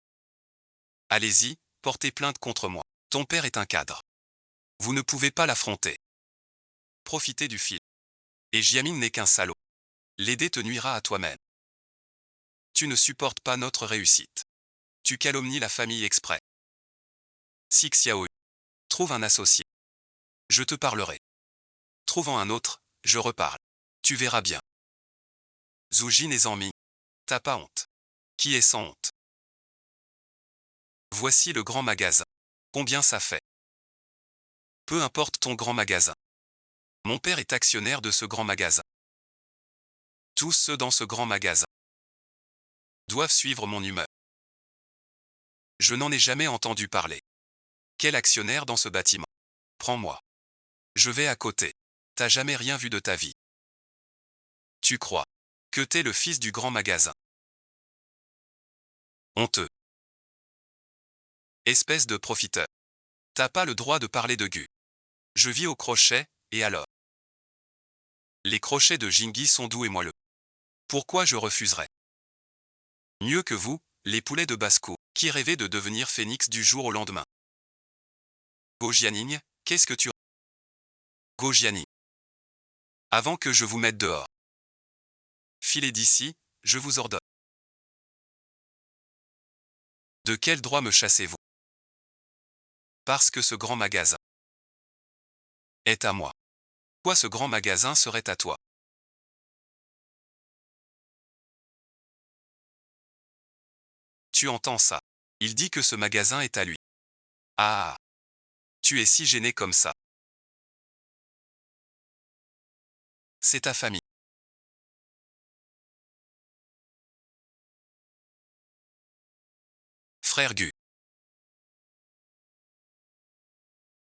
Allez-y, portez plainte contre moi. Ton père est un cadre. Vous ne pouvez pas l'affronter. Profitez du film. Et Jiamin n'est qu'un salaud. L'aider te nuira à toi-même. Tu ne supportes pas notre réussite. Tu calomnies la famille exprès. Si Xiaoyu trouve un associé, je te parlerai. Trouvant un autre, je reparle. Tu verras bien. Zhu Jin et Zhang Ming. T'as pas honte. Qui est sans honte? Voici le grand magasin. Combien ça fait? Peu importe ton grand magasin. Mon père est actionnaire de ce grand magasin. Tous ceux dans ce grand magasin doivent suivre mon humeur. Je n'en ai jamais entendu parler. Quel actionnaire dans ce bâtiment? Prends-moi. Je vais à côté. T'as jamais rien vu de ta vie. Tu crois que t'es le fils du grand magasin? Honteux. Espèce de profiteur. T'as pas le droit de parler de Gu. Je vis au crochet, et alors? Les crochets de Jingyi sont doux et moelleux. Pourquoi je refuserais? Mieux que vous, les poulets de basse-cour, qui rêvaient de devenir phénix du jour au lendemain. Go Jianing, qu'est-ce que tu... Go Jianing. Avant que je vous mette dehors. Filez d'ici, je vous ordonne. De quel droit me chassez-vous? Parce que ce grand magasin est à moi. Pourquoi ce grand magasin serait à toi? Tu entends ça? Il dit que ce magasin est à lui. Ah! Tu es si gêné comme ça. C'est ta famille. Frère Gu.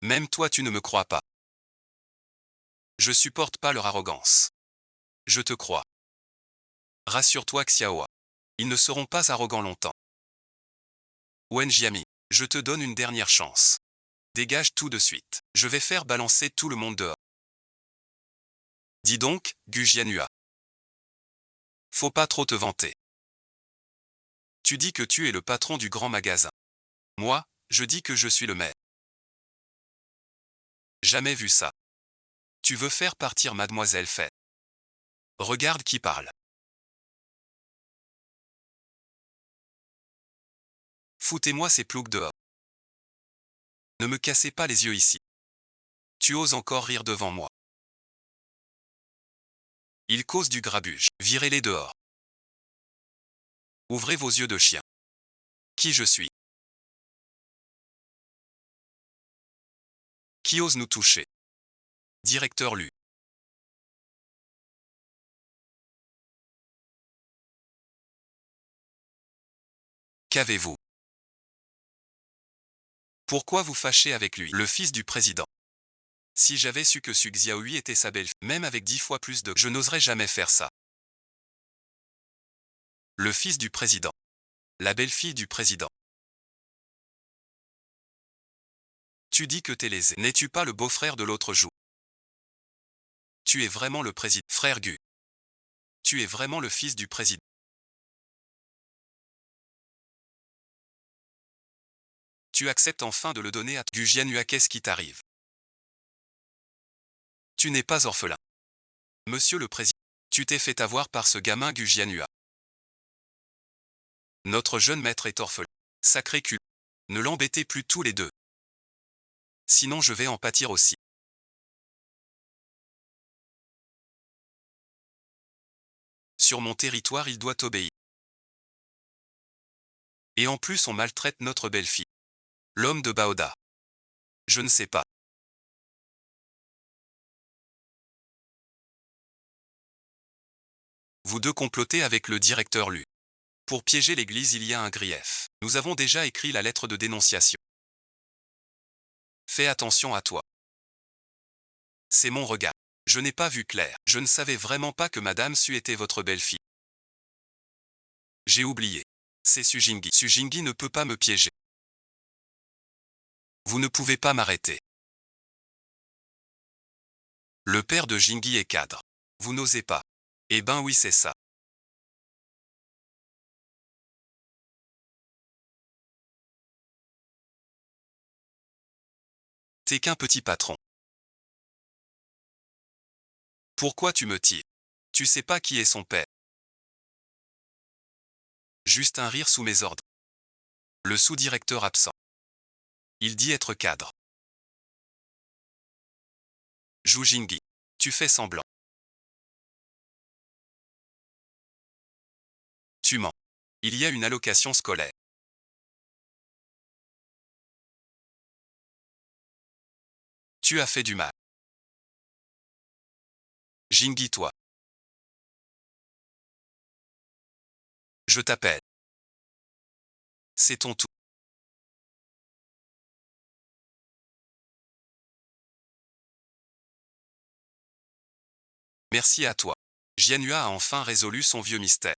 Même toi tu ne me crois pas. Je supporte pas leur arrogance. Je te crois. Rassure-toi Xiaoa. Ils ne seront pas arrogants longtemps. Wen Jiami, je te donne une dernière chance. Dégage tout de suite. Je vais faire balancer tout le monde dehors. Dis donc, Gu Jianhua. Faut pas trop te vanter. Tu dis que tu es le patron du grand magasin. Moi, je dis que je suis le maître. Jamais vu ça. Tu veux faire partir Mademoiselle Fei. Regarde qui parle. Foutez-moi ces ploucs dehors. Ne me cassez pas les yeux ici. Tu oses encore rire devant moi. Ils causent du grabuge. Virez-les dehors. Ouvrez vos yeux de chien. Qui je suis? Qui ose nous toucher? Directeur Lu. Qu'avez-vous? Pourquoi vous fâchez avec lui, le fils du président? Si j'avais su que Su Xiaohui était sa belle-fille, même avec 10 fois plus de... Je n'oserais jamais faire ça. Le fils du président. La belle-fille du président. Tu dis que t'es lésé. N'es-tu pas le beau-frère de l'autre joue? Tu es vraiment le président. Frère Gu. Tu es vraiment le fils du président. Tu acceptes enfin de le donner à Gu Jianhua. Qu'est-ce qui t'arrive? Tu n'es pas orphelin. Monsieur le président, tu t'es fait avoir par ce gamin Gu Jianhua. Notre jeune maître est orphelin. Sacré cul. Ne l'embêtez plus tous les deux. Sinon je vais en pâtir aussi. Sur mon territoire il doit obéir. Et en plus on maltraite notre belle-fille. L'homme de Baoda. Je ne sais pas. Vous deux complotez avec le directeur Lu. Pour piéger l'Église il y a un grief. Nous avons déjà écrit la lettre de dénonciation. Fais attention à toi. C'est mon regard. Je n'ai pas vu clair. Je ne savais vraiment pas que Madame Su était votre belle-fille. J'ai oublié. C'est Su Jingyi. Su Jingyi ne peut pas me piéger. Vous ne pouvez pas m'arrêter. Le père de Jingyi est cadre. Vous n'osez pas. Eh ben oui, c'est ça. T'es qu'un petit patron. Pourquoi tu me tires? Tu sais pas qui est son père. Juste un rire sous mes ordres. Le sous-directeur absent. Il dit être cadre. Zhu Jingyi. Tu fais semblant. Tu mens. Il y a une allocation scolaire. Tu as fait du mal. Jingyi, toi. Je t'appelle. C'est ton tour. Merci à toi. Jianhua a enfin résolu son vieux mystère.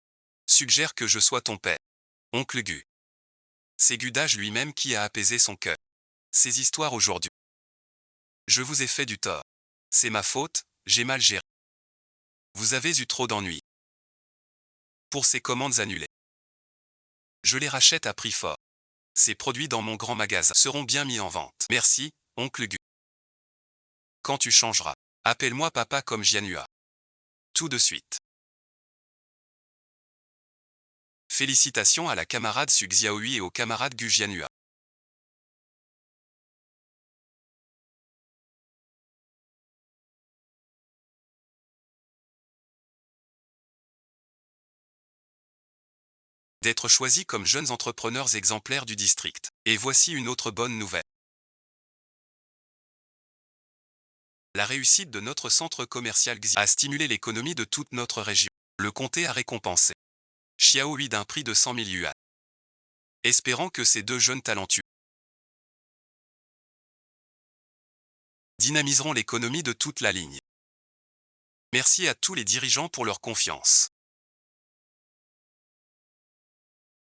Suggère que je sois ton père. Oncle Gu. C'est Gudage lui-même qui a apaisé son cœur. Ces histoires aujourd'hui. Je vous ai fait du tort. C'est ma faute, j'ai mal géré. Vous avez eu trop d'ennuis. Pour ces commandes annulées. Je les rachète à prix fort. Ces produits dans mon grand magasin seront bien mis en vente. Merci, oncle Gu. Quand tu changeras, appelle-moi papa comme Jianhua. Tout de suite. Félicitations à la camarade Su Xiaohui et au camarade Gu Jianhua. D'être choisis comme jeunes entrepreneurs exemplaires du district. Et voici une autre bonne nouvelle. La réussite de notre centre commercial Xia a stimulé l'économie de toute notre région. Le comté a récompensé Xiaohui d'un prix de 100 000 yuan. Espérant que ces deux jeunes talentueux dynamiseront l'économie de toute la ligne. Merci à tous les dirigeants pour leur confiance.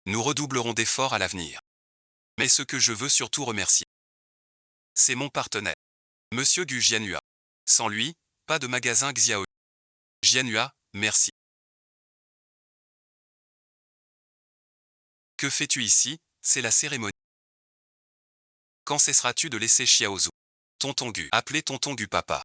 Nous redoublerons d'efforts à l'avenir. Mais ce que je veux surtout remercier, c'est mon partenaire, Monsieur Gu Jianhua. Sans lui, pas de magasin Xiaohui. Jianhua, merci. Que fais-tu ici? C'est la cérémonie. Quand cesseras-tu de laisser Xiaozu? Tonton Gu. Appelez Tonton Gu papa.